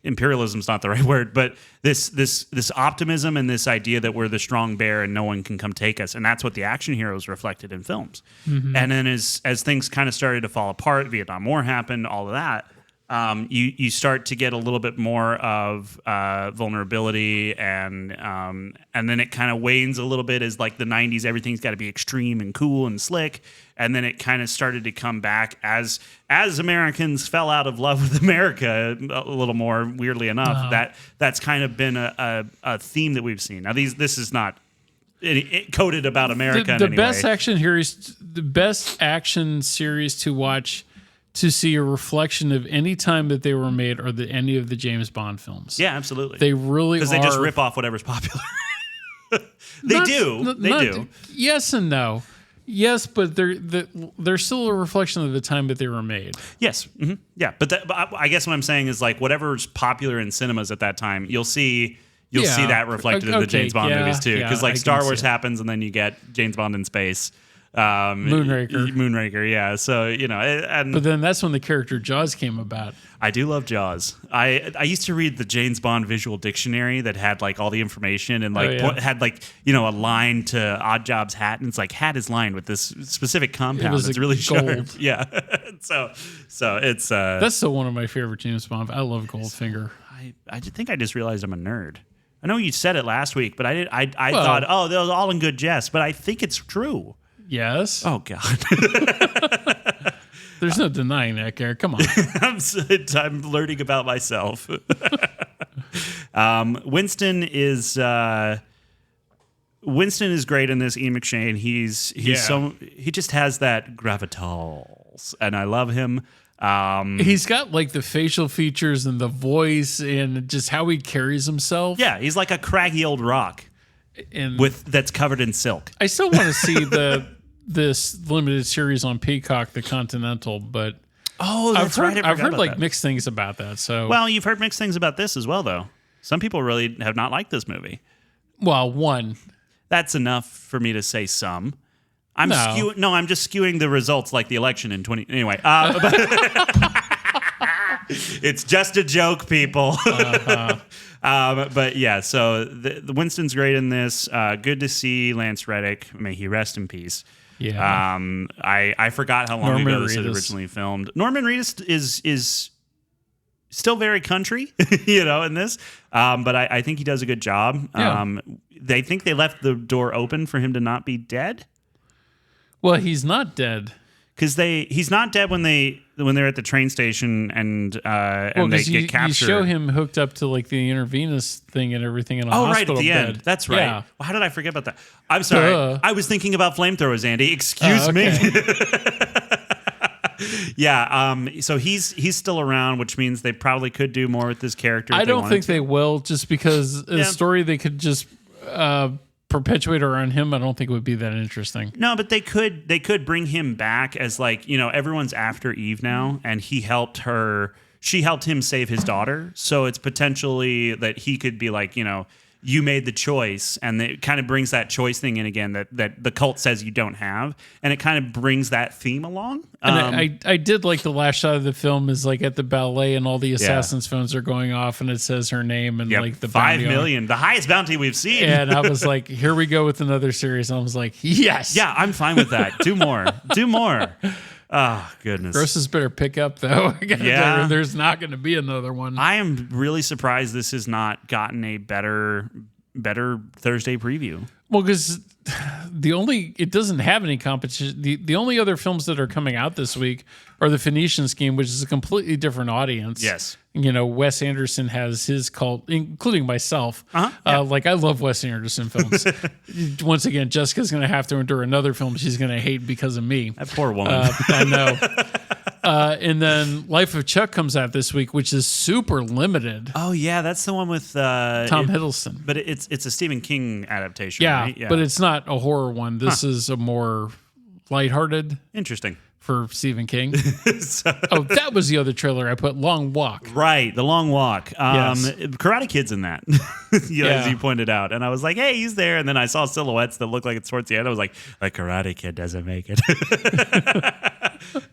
Imperialism is not the right word, but this optimism and this idea that we're the strong bear and no one can come take us. And that's what the action heroes reflected in films. Mm-hmm. And then as things kind of started to fall apart, Vietnam War happened, all of that, you start to get a little bit more of vulnerability, and then it kind of wanes a little bit as the 90s, everything's got to be extreme and cool and slick, and then it kind of started to come back as Americans fell out of love with America a little more, weirdly enough. That's kind of been a theme that we've seen. Now this is not coded about America in any way. The best action series to watch, to see a reflection of any time that they were made, or any of the James Bond films. Yeah, absolutely. They really are. Because they just rip off whatever's popular. They do. Yes and no. Yes, but they're still a reflection of the time that they were made. Yes. Mm-hmm. Yeah, but I guess what I'm saying is whatever's popular in cinemas at that time, you'll see that reflected in the James Bond movies too. Because Star Wars happens, and then you get James Bond in space. Moonraker, yeah. So but then that's when the character Jaws came about. I do love Jaws. I used to read the James Bond visual dictionary that had all the information and had a line to Odd Job's hat, and it's hat is lined with this specific compound. It's really gold. Sharp. Yeah. so it's that's still one of my favorite James Bond. I love Goldfinger. I think I just realized I'm a nerd. I know you said it last week, but I thought, that was all in good jest, but I think it's true. Yes. Oh, God. There's no denying that, Garrett. Come on. I'm learning about myself. Winston is great in this. Ian McShane. He just has that gravitas, and I love him. He's got the facial features and the voice and just how he carries himself. Yeah, he's like a craggy old rock, that's covered in silk. I still want to see this limited series on Peacock, The Continental, but I've heard mixed things about that. So you've heard mixed things about this as well, though. Some people really have not liked this movie. Well, one. That's enough for me to say some. I'm just skewing the results like the election in 20. Anyway, It's just a joke, people. But yeah, so the Winston's great in this. Good to see Lance Reddick. May he rest in peace. Yeah. I forgot how long Norman ago this was Reedus. originally filmed. Norman Reedus is still very country, in this. But I think he does a good job. Yeah. They think they left the door open for him to not be dead. Well, he's not dead. Because he's not dead when they're at the train station and they get captured. You show him hooked up to like the intravenous thing and everything in a right hospital at the bed. end. That's right. Yeah. Well, how did I forget about that? I'm sorry. Duh. I was thinking about flamethrowers, Andy. Excuse me. Yeah. So he's still around, which means they probably could do more with this character. I don't think they will, just because a story they could just perpetuate around him. I don't think it would be that interesting. No, but they could bring him back as everyone's after Eve now, and she helped him save his daughter. So it's potentially that he could be like, you made the choice, and it kind of brings that choice thing in again that the cult says you don't have, and it kind of brings that theme along. And I did like the last shot of the film is like at the ballet and all the assassins' phones are going off and it says her name and like the $5 bounty million, the highest bounty we've seen. And I was like, here we go with another series. And I was like, yes. Yeah, I'm fine with that. Do more. Do more. Oh, goodness. Gross's better pick up, though. Yeah. There's not going to be another one. I am really surprised this has not gotten a better Thursday preview. Well, because it doesn't have any competition. The only other films that are coming out this week are the Phoenician Scheme, which is a completely different audience. Yes. Wes Anderson has his cult, including myself. Uh-huh. Like, I love Wes Anderson films. Once again, Jessica's going to have to endure another film she's going to hate because of me. That poor woman. I know. And then Life of Chuck comes out this week, which is super limited. Oh yeah, that's the one with Tom Hiddleston. But it's a Stephen King adaptation. Yeah, right? but it's not a horror one. This is a more lighthearted interesting for Stephen King. So- Oh, that was the other trailer I put. Long Walk. Right, The Long Walk. Yes. Karate Kid's in that, as you pointed out. And I was like, hey, he's there. And then I saw silhouettes that looked like it's towards the end. I was like, the Karate Kid doesn't make it.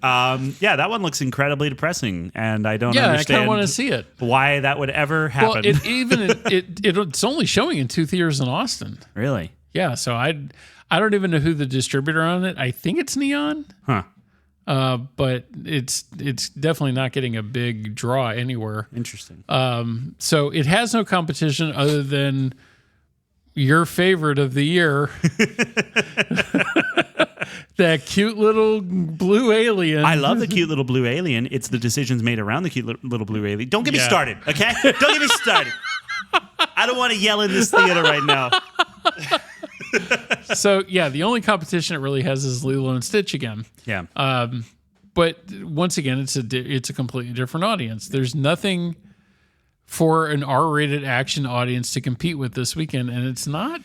That one looks incredibly depressing. And I don't I kind understand of want to see it. why that would ever happen. Well, it's only showing in 2 theaters in Austin. Really? Yeah, so I don't even know who the distributor on it. I think it's Neon. Huh. But it's definitely not getting a big draw anywhere. Interesting. So it has no competition other than your favorite of the year, that cute little blue alien. I love the cute little blue alien. It's the decisions made around the cute little blue alien. Don't get me started, okay? Don't get me started. I don't want to yell in this theater right now. So the only competition it really has is Lilo and Stitch again. Yeah. But once again, it's a completely different audience. There's nothing for an R-rated action audience to compete with this weekend, and it's not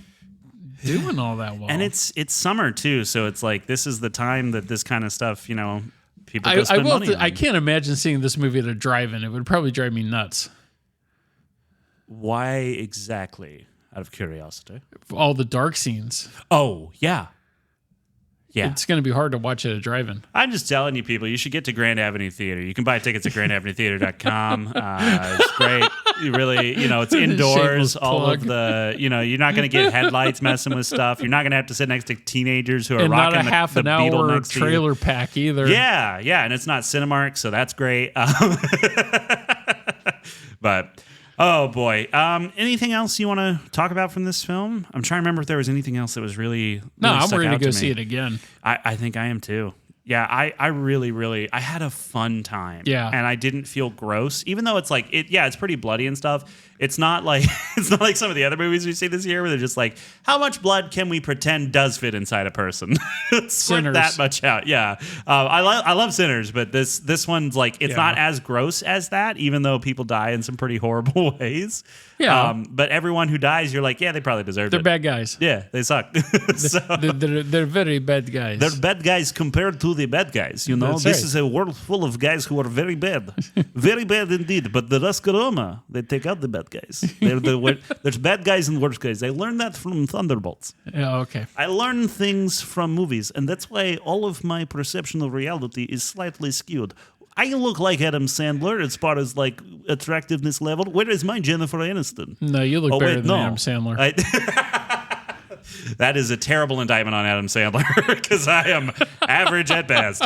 doing all that well. And it's summer too, so it's like this is the time that this kind of stuff, people go spend money on. I can't imagine seeing this movie at a drive-in. It would probably drive me nuts. Why exactly? Out of curiosity. All the dark scenes. Oh, yeah. Yeah. It's going to be hard to watch at a drive-in. I'm just telling you, people, you should get to Grand Avenue Theater. You can buy tickets at grandavenuetheater.com. It's great. You really, it's indoors. Shameless All plug. of the, you're not going to get headlights messing with stuff. You're not going to have to sit next to teenagers who are And not rocking a half the an Beetle hour next to you. trailer pack either. Yeah, and it's not Cinemark, so that's great. But... oh, boy. Anything else you want to talk about from this film? I'm trying to remember if there was anything else that was really I'm stuck ready to out go me. see it again. I think I am too. Yeah, I really, I had a fun time. Yeah. And I didn't feel gross, even though it's like, it's pretty bloody and stuff. It's not like some of the other movies we see this year where they're just like, how much blood can we pretend does fit inside a person? Squirt that much out. Yeah. I love Sinners, but this one's like, it's not as gross as that, even though people die in some pretty horrible ways. Yeah. But everyone who dies, you're like, yeah, they probably deserved They're it. bad guys. Yeah, they suck. So, They're very bad guys. they're bad guys compared to the bad guys. That's This right. is a world full of guys who are very bad. Very bad indeed. But the Raskaroma, they take out the bad guys. There's bad guys and worse guys. I learned that from Thunderbolts. Yeah, okay. I learn things from movies, and that's why all of my perception of reality is slightly skewed. I look like Adam Sandler as far as like attractiveness level. Where is my Jennifer Aniston? No, you look better than Adam Sandler. That is a terrible indictment on Adam Sandler because I am average at best.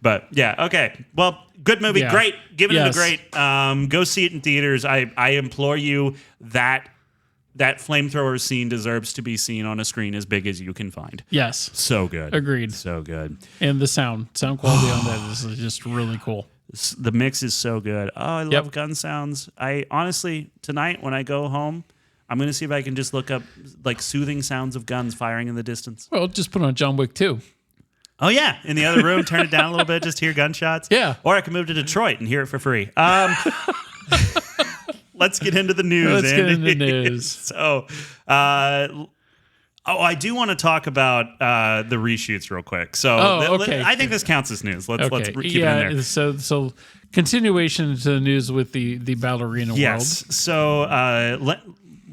But yeah, okay. Well, good movie. Yeah. Great. Giving it a great. Go see it in theaters. I implore you that flamethrower scene deserves to be seen on a screen as big as you can find. Yes. So good. Agreed. So good. And the sound quality on that is just really cool. The mix is so good. Oh, I love gun sounds. I honestly, tonight when I go home, I'm going to see if I can just look up like soothing sounds of guns firing in the distance. Well, just put on John Wick 2. Oh, yeah. In the other room, turn it down a little bit, just hear gunshots. Yeah. Or I can move to Detroit and hear it for free. Let's get into the news, Let's Andy. get into the news. So, I do want to talk about the reshoots real quick. So, okay. I think this counts as news. Let's keep it in there. So continuation to the news with the Ballerina world. Yes. So,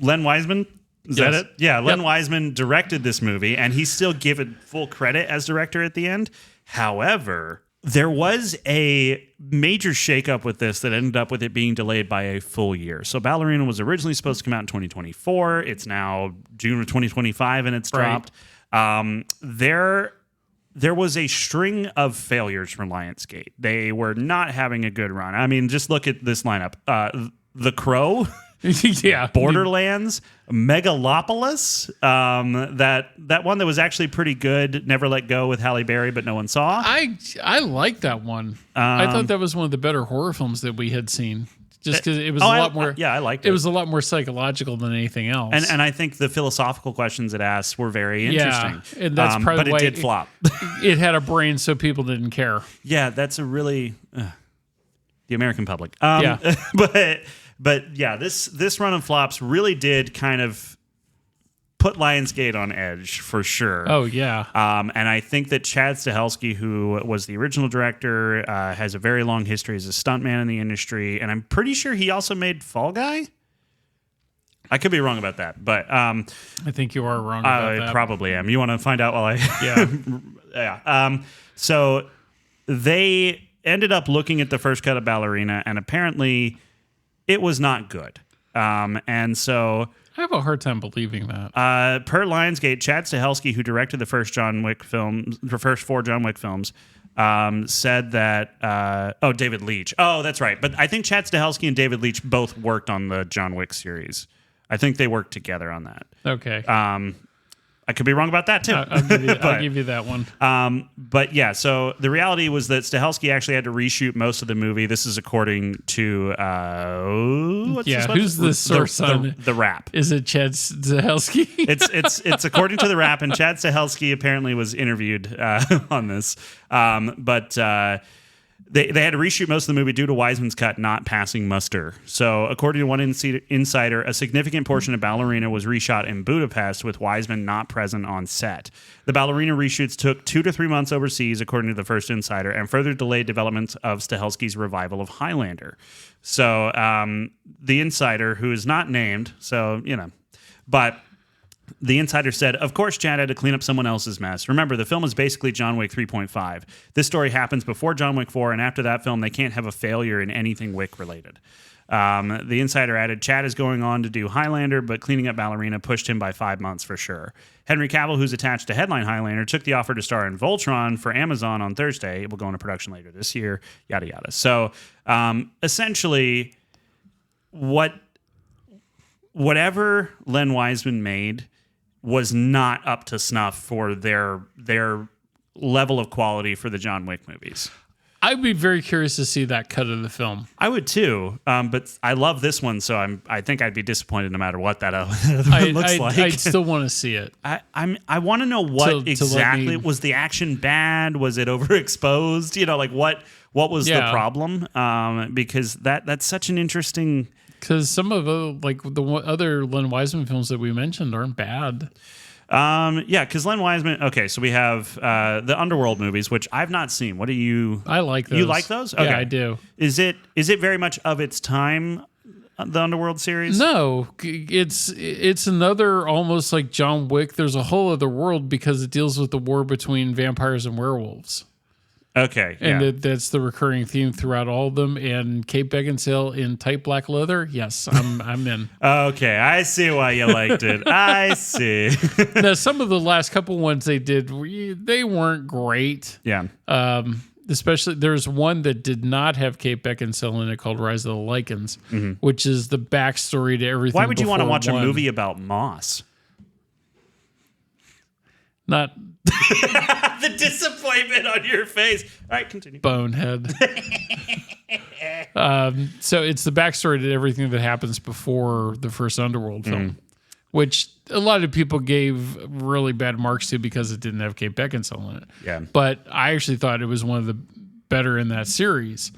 Len Wiseman, is that it? Yeah, Len Wiseman directed this movie, and he's still given full credit as director at the end. However, there was a major shakeup with this that ended up with it being delayed by a full year. So Ballerina was originally supposed to come out in 2024. It's now June of 2025, and it's dropped. There was a string of failures from Lionsgate. They were not having a good run. I mean, just look at this lineup. The Crow... yeah, Borderlands, Megalopolis, that one that was actually pretty good. Never Let Go with Halle Berry, but no one saw. I like that one. I thought that was one of the better horror films that we had seen. Just because it was a lot more. Yeah, I liked it. It was a lot more psychological than anything else. And I think the philosophical questions it asked were very interesting. Yeah, and that's probably but why it did flop. It had a brain, so people didn't care. Yeah, that's a really the American public. But yeah, this run of flops really did kind of put Lionsgate on edge for sure. Oh yeah. And I think that Chad Stahelski, who was the original director, has a very long history as a stuntman in the industry, and I'm pretty sure he also made Fall Guy. I could be wrong about that, but I think you are wrong about that. I probably am. You want to find out while I yeah. So they ended up looking at the first cut of Ballerina, and apparently it was not good. And so I have a hard time believing that. Per Lionsgate, Chad Stahelski, who directed the first first 4 John Wick films, said that David Leitch. Oh, that's right. But I think Chad Stahelski and David Leitch both worked on the John Wick series. I think they worked together on that. Okay. I could be wrong about that too. I'll give you that one. But yeah, so the reality was that Stahelski actually had to reshoot most of the movie. This is according to who's the source on the Wrap? Is it Chad Stahelski? It's according to the Wrap, and Chad Stahelski apparently was interviewed on this. But they had to reshoot most of the movie due to Wiseman's cut not passing muster. So, according to one insider, a significant portion of Ballerina was reshot in Budapest with Wiseman not present on set. The Ballerina reshoots took 2 to 3 months overseas, according to the first insider, and further delayed development of Stahelski's revival of Highlander. So, the insider, who is not named, but the insider said, of course, Chad had to clean up someone else's mess. Remember, the film is basically John Wick 3.5. This story happens before John Wick 4, and after that film, they can't have a failure in anything Wick-related. The insider added, Chad is going on to do Highlander, but cleaning up Ballerina pushed him by 5 months for sure. Henry Cavill, who's attached to headline Highlander, took the offer to star in Voltron for Amazon on Thursday. It will go into production later this year, yada, yada. So, essentially, whatever Len Wiseman made was not up to snuff for their level of quality for the John Wick movies. I'd be very curious to see that cut of the film. I would too, but I love this one, so I think I'd be disappointed no matter what that other one looks like. I'd still want to see it. I want to know what exactly was the action bad? Was it overexposed? What was the problem? Because that's such an interesting. Because some of the other Len Wiseman films that we mentioned aren't bad. Because Len Wiseman. Okay, so we have the Underworld movies, which I've not seen. What do you? I like those. You like those? Okay. Yeah, I do. Is it very much of its time? The Underworld series? No, it's another almost like John Wick. There's a whole other world because it deals with the war between vampires and werewolves. Okay, And yeah. that's the recurring theme throughout all of them. And Kate Beckinsale in tight black leather. Yes, I'm in. Okay, I see why you liked it. I see. Now, some of the last couple ones they did, they weren't great. Yeah. Especially, there's one that did not have Kate Beckinsale in it called Rise of the Lycans, which is the backstory to everything. Why would you want to before watch a one. movie about moss? Not The disappointment on your face. All right, continue. bonehead. So it's the backstory to everything that happens before the first Underworld film, which a lot of people gave really bad marks to because it didn't have Kate Beckinsale in it. Yeah. But I actually thought it was one of the better in that series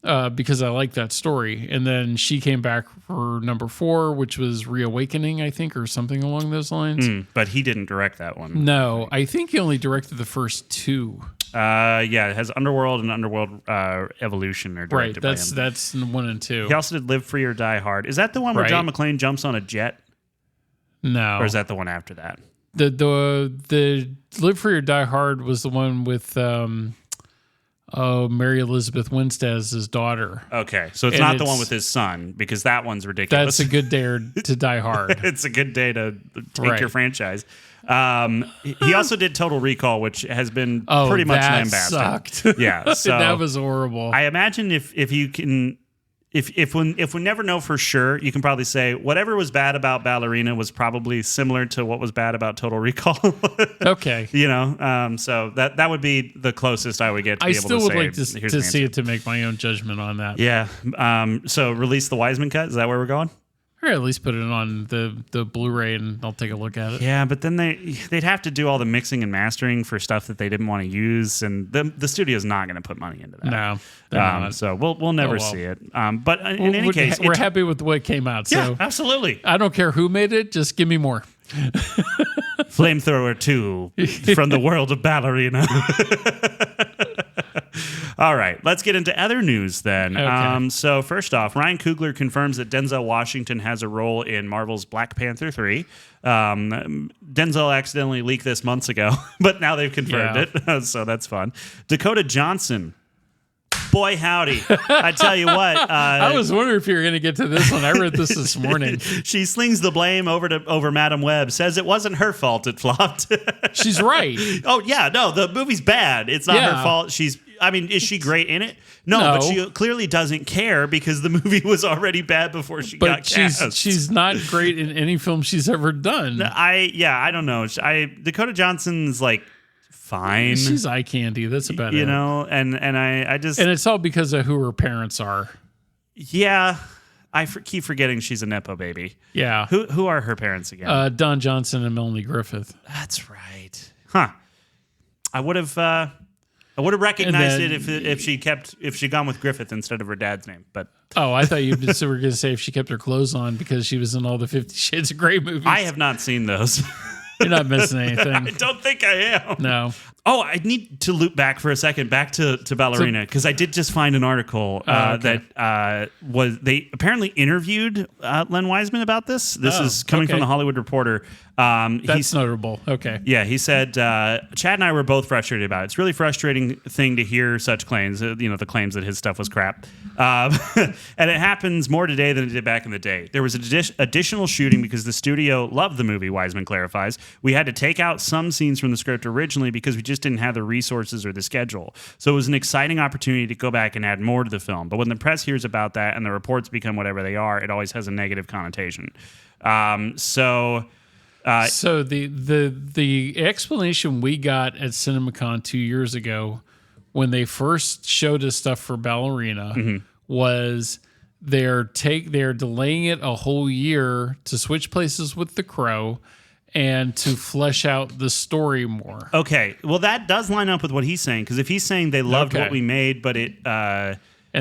because I liked that story. And then she came back for number 4, which was Reawakening, I think, or something along those lines. But he didn't direct that one. No, I think he only directed the first 2. Yeah, it has Underworld and Underworld Evolution are Right, directed by him. that's 1 and 2. He also did Live Free or Die Hard. Is that the one where Right. John McClane jumps on a jet? No. Or is that the one after that? The Live Free or Die Hard was the one with Mary Elizabeth Winstead as his daughter. Okay, so it's And not the one it's- with his son, because that one's ridiculous. That's a good day to die hard. It's a good day to take Right. your franchise. He also did Total Recall, which has been Oh, pretty much that lambasted. sucked. Yeah, so that was horrible. I imagine if you can, if we never know for sure, you can probably say whatever was bad about Ballerina was probably similar to what was bad about Total Recall. Okay. You know, so that would be the closest I would get to I be able still to would say. like Here's to the see answer. it to make my own judgment on that. Yeah. So release the Wiseman cut. Is that where we're going? Or at least put it on the Blu-ray and I'll take a look at it. Yeah, but then they'd have to do all the mixing and mastering for stuff that they didn't want to use, and the studio's not going to put money into that. No, they're not. So we'll never Oh, well. see it. But in any case, we're happy with what came out. So yeah, absolutely. I don't care who made it. Just give me more. Flamethrower 2 from the world of Ballerina. All right, let's get into other news then. Okay. So first off, Ryan Coogler confirms that Denzel Washington has a role in Marvel's Black Panther 3. Denzel accidentally leaked this months ago, but now they've confirmed it, so that's fun. Dakota Johnson. Boy, howdy. I tell you what. I was wondering if you were going to get to this one. I read this morning. She slings the blame over Madam Web, says it wasn't her fault it flopped. She's right. Oh, yeah, no, the movie's bad. It's not her fault. Is she great in it? No, but she clearly doesn't care because the movie was already bad before she got cast. She's not great in any film she's ever done. I don't know. Dakota Johnson's like fine. She's eye candy. That's about it. You know, and I just... And it's all because of who her parents are. Yeah, I keep forgetting she's a Nepo baby. Yeah. Who are her parents again? Don Johnson and Melanie Griffith. That's right. Huh. I would have recognized it if she'd gone with Griffith instead of her dad's name. But Oh, I thought you were going to say if she kept her clothes on because she was in all the 50 Shades of Grey movies. I have not seen those. You're not missing anything. I don't think I am. No. Oh, I need to loop back for a second, back to Ballerina, because I did just find an article that they apparently interviewed Len Wiseman about this. This is coming from the Hollywood Reporter. That's notable. Okay. Yeah, he said, Chad and I were both frustrated about it. It's a really frustrating thing to hear such claims, the claims that his stuff was crap. And it happens more today than it did back in the day. There was additional shooting because the studio loved the movie, Wiseman clarifies. We had to take out some scenes from the script originally because we just didn't have the resources or the schedule. So it was an exciting opportunity to go back and add more to the film. But when the press hears about that and the reports become whatever they are, it always has a negative connotation. So the explanation we got at CinemaCon 2 years ago when they first showed us stuff for Ballerina was they're delaying it a whole year to switch places with The Crow and to flesh out the story more. Okay, well that does line up with what he's saying, because if he's saying they loved what we made, but it and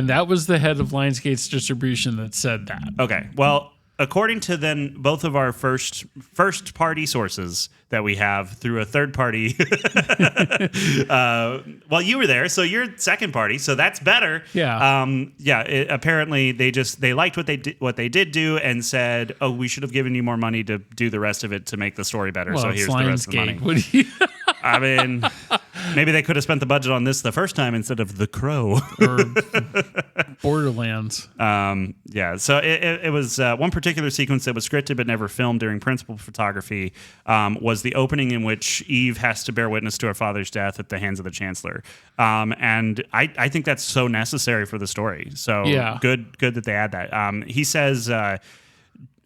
that was the head of Lionsgate's distribution that said that. Okay, well, according to then both of our first party sources that we have through a third party, well, you were there, so you're second party, so that's better. Yeah. Apparently they liked what they did do and said, oh, we should have given you more money to do the rest of it to make the story better. Well, so here's the rest of the money. What do you... I mean, Maybe they could have spent the budget on this the first time instead of The Crow. Or Borderlands. Yeah, so it was one particular sequence that was scripted but never filmed during principal photography was the opening in which Eve has to bear witness to her father's death at the hands of the Chancellor. And I think that's so necessary for the story. So good that they add that. He says...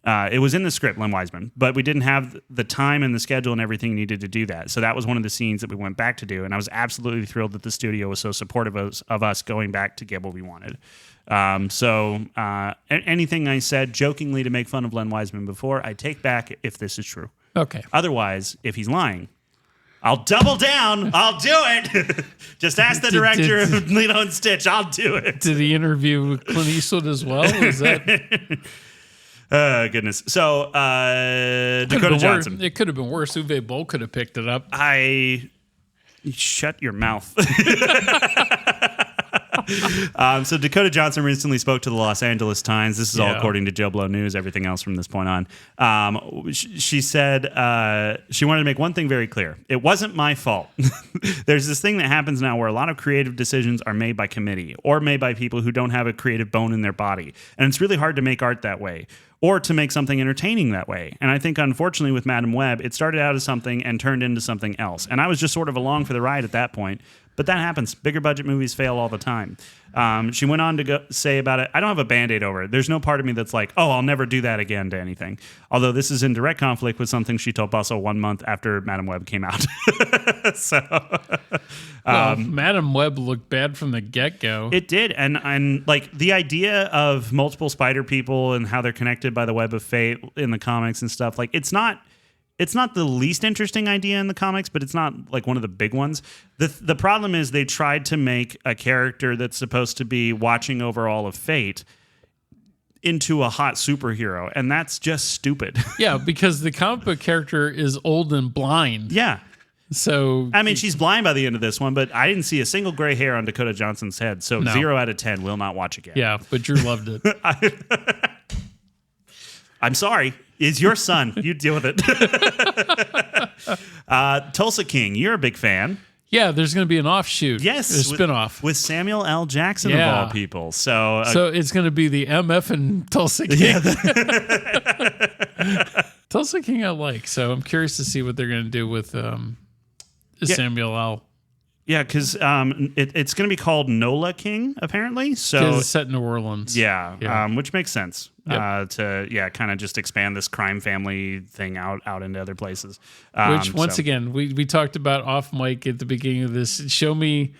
it was in the script, Len Wiseman, but we didn't have the time and the schedule and everything needed to do that. So that was one of the scenes that we went back to do, and I was absolutely thrilled that the studio was so supportive of us going back to get what we wanted. Anything I said jokingly to make fun of Len Wiseman before, I take back if this is true. Okay. Otherwise, if he's lying, I'll double down. I'll do it. Just ask the director of Lilo and Stitch. I'll do it. Did he interview Clint Eastwood as well? Is that... Goodness. So, Dakota Johnson. It could have been worse. Uwe Boll could have picked it up. Shut your mouth. So Dakota Johnson recently spoke to the Los Angeles Times. This is all according to Joe Blow News. Everything else from this point on. She said she wanted to make one thing very clear. It wasn't my fault. There's this thing that happens now where a lot of creative decisions are made by committee or made by people who don't have a creative bone in their body. And it's really hard to make art that way or to make something entertaining that way. And I think, unfortunately, with Madam Web, it started out as something and turned into something else. And I was just sort of along for the ride at that point. But that happens. Bigger budget movies fail all the time. She went on to say about it, I don't have a Band-Aid over it. There's no part of me that's like, oh, I'll never do that again to anything. Although this is in direct conflict with something she told Bustle 1 month after Madam Web came out. Madam Web looked bad from the get-go. It did. And like the idea of multiple spider people and how they're connected by the web of fate in the comics and stuff, like it's not the least interesting idea in the comics, but it's not like one of the big ones. The problem is they tried to make a character that's supposed to be watching over all of fate into a hot superhero, and that's just stupid. Yeah, because the comic book character is old and blind. Yeah. So I mean, she's blind by the end of this one, but I didn't see a single gray hair on Dakota Johnson's head, so 0 out of 10 will not watch again. Yeah, but Drew loved it. I'm sorry. It's your son. You deal with it. Tulsa King, you're a big fan. Yeah, there's going to be an offshoot. Yes. A spinoff. With Samuel L. Jackson, of all people. So it's going to be the MF and Tulsa King. Yeah. Tulsa King I like, so I'm curious to see what they're going to do with Samuel L. Yeah, because it's going to be called Nola King, apparently. So it's set in New Orleans. Yeah. Which makes sense. Yep. To kind of just expand this crime family thing out into other places. Which once again, we talked about off mic at the beginning of this. Show me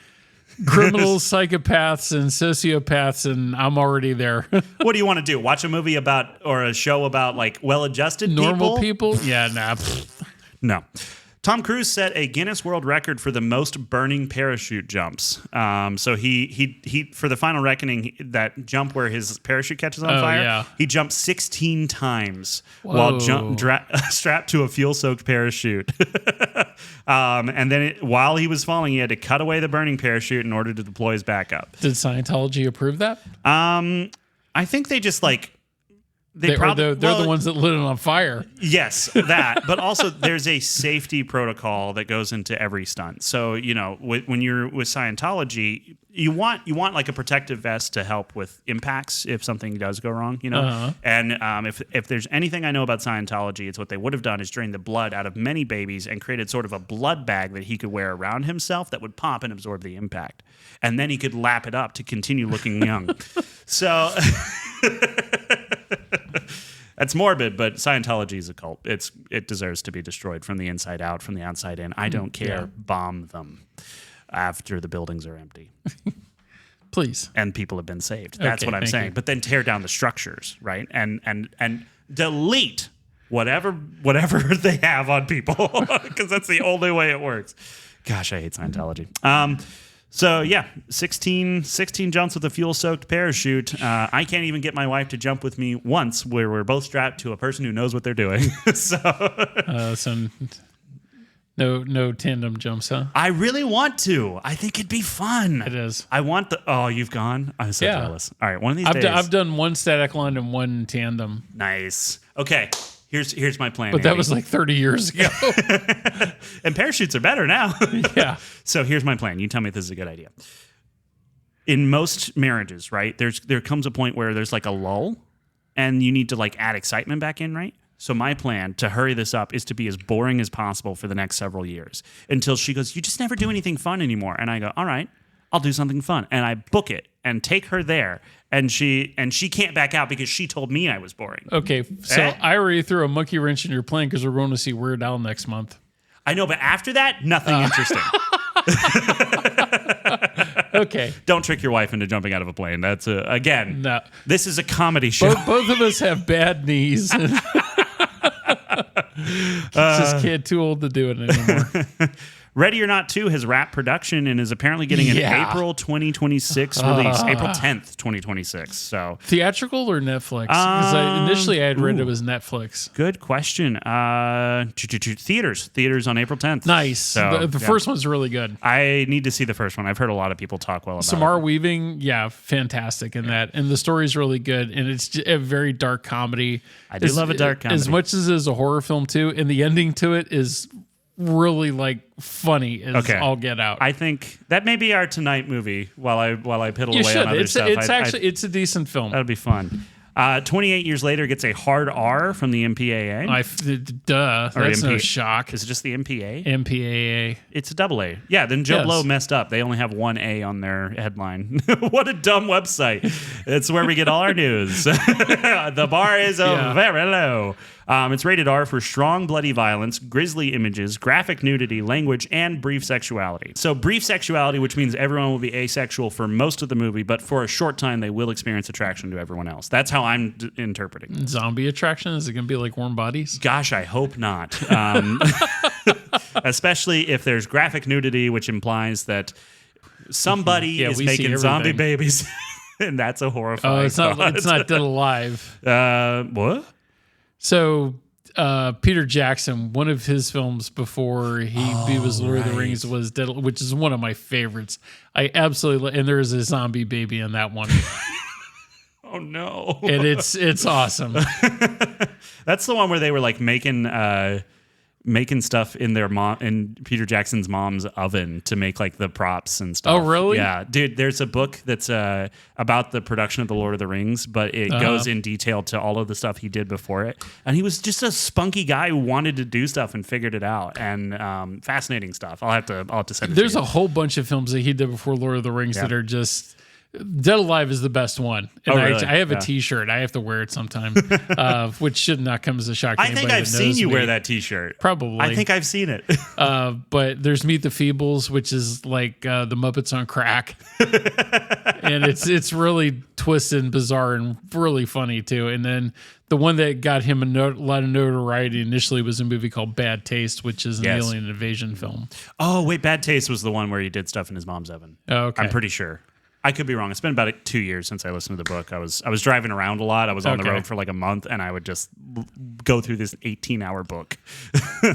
criminals, psychopaths, and sociopaths, and I'm already there. What do you want to do? Watch a movie about or a show about like well-adjusted normal people? Yeah, nah. No. Tom Cruise set a Guinness World Record for the most burning parachute jumps. So he for the Final Reckoning, that jump where his parachute catches on fire, he jumped 16 times while strapped to a fuel-soaked parachute. And then while he was falling, he had to cut away the burning parachute in order to deploy his backup. Did Scientology approve that? I think they just like... They're the ones that lit it on fire. Yes, that. But also, there's a safety protocol that goes into every stunt. So, when you're with Scientology, you want like a protective vest to help with impacts if something does go wrong. Uh-huh. And if there's anything I know about Scientology, it's what they would have done is drained the blood out of many babies and created sort of a blood bag that he could wear around himself that would pop and absorb the impact, and then he could lap it up to continue looking young. So. That's morbid, but Scientology is a cult. It deserves to be destroyed from the inside out, from the outside in. I don't care. Yeah. Bomb them after the buildings are empty. Please. And people have been saved. That's what I'm saying. But then tear down the structures, right? And delete whatever they have on people, because that's the only way it works. Gosh, I hate Scientology. So, 16 jumps with a fuel-soaked parachute. I can't even get my wife to jump with me once where we're both strapped to a person who knows what they're doing. So no tandem jumps, huh? I really want to. I think it'd be fun. It is. I want the... Oh, you've gone? I'm so jealous. All right, one of these days. I've done one static line and one tandem. Nice. Okay, Here's my plan. But that Andy. was like 30 years ago. And parachutes are better now. Yeah. So here's my plan. You tell me if this is a good idea. In most marriages, right, there comes a point where there's like a lull and you need to like add excitement back in, right? So my plan to hurry this up is to be as boring as possible for the next several years until she goes, you just never do anything fun anymore. And I go, all right, I'll do something fun. And I book it and take her there. And she can't back out because she told me I was boring. Okay, so I already threw a monkey wrench in your plan because we're going to see Weird Al next month. I know, but after that, nothing interesting. Okay. Don't trick your wife into jumping out of a plane. That's, again, No. this is a comedy show. Both of us have bad knees. Just can't too old to do it anymore. Ready or Not 2 has wrapped production and is apparently getting an April 2026 release. April 10th, 2026. So Theatrical or Netflix? Because initially I had read it was Netflix. good question. Theaters on April 10th. Nice. So, The first one's really good. I need to see the first one. I've heard a lot of people talk well about Samara it. Weaving, fantastic in that. And the story's really good. And it's a very dark comedy. I do love a dark comedy. As much as it is a horror film, too. And the ending to it is really like funny as all get out. I think that may be our tonight movie while I piddle You away should. on other stuff. It's a decent film. That'd be fun. 28 years later gets a hard R from the MPAA. That's no shock. Is it just the MPA? MPAA. It's a double A. Yeah, then Joe Blow messed up. They only have one A on their headline. What a dumb website. It's where we get all our news. The bar is very low. It's rated R for strong bloody violence, grisly images, graphic nudity, language, and brief sexuality. So brief sexuality, which means everyone will be asexual for most of the movie, but for a short time they will experience attraction to everyone else. That's how I'm interpreting. Zombie attraction? Is it going to be like Warm Bodies? Gosh, I hope not. Especially if there's graphic nudity, which implies that somebody is making zombie babies. And that's a horrifying it's not Dead Alive. What? So Peter Jackson, one of his films before he was Lord of the Rings was Dead, which is one of my favorites. I absolutely and there is a zombie baby in that one. Oh no! And it's awesome. That's the one where they were like making stuff in in Peter Jackson's mom's oven to make like the props and stuff. Oh, really? Yeah, dude. There's a book that's about the production of the Lord of the Rings, but it goes in detail to all of the stuff he did before it. And he was just a spunky guy who wanted to do stuff and figured it out. And fascinating stuff. I'll have to send it. There's to you. a whole bunch of films that he did before Lord of the Rings that are just. Dead Alive is the best one. And really? I have a T-shirt. I have to wear it sometime, which should not come as a shock to I anybody think I've that seen knows you me. wear that T-shirt. Probably. I think I've seen it. But there's Meet the Feebles, which is like the Muppets on crack. And it's really twisted and bizarre and really funny, too. And then the one that got him a lot of notoriety initially was a movie called Bad Taste, which is an alien invasion film. Oh, wait. Bad Taste was the one where he did stuff in his mom's oven. Oh, okay. I'm pretty sure. I could be wrong. It's been about 2 years since I listened to the book. I was driving around a lot. I was on the road for like a month, and I would just go through this 18-hour book.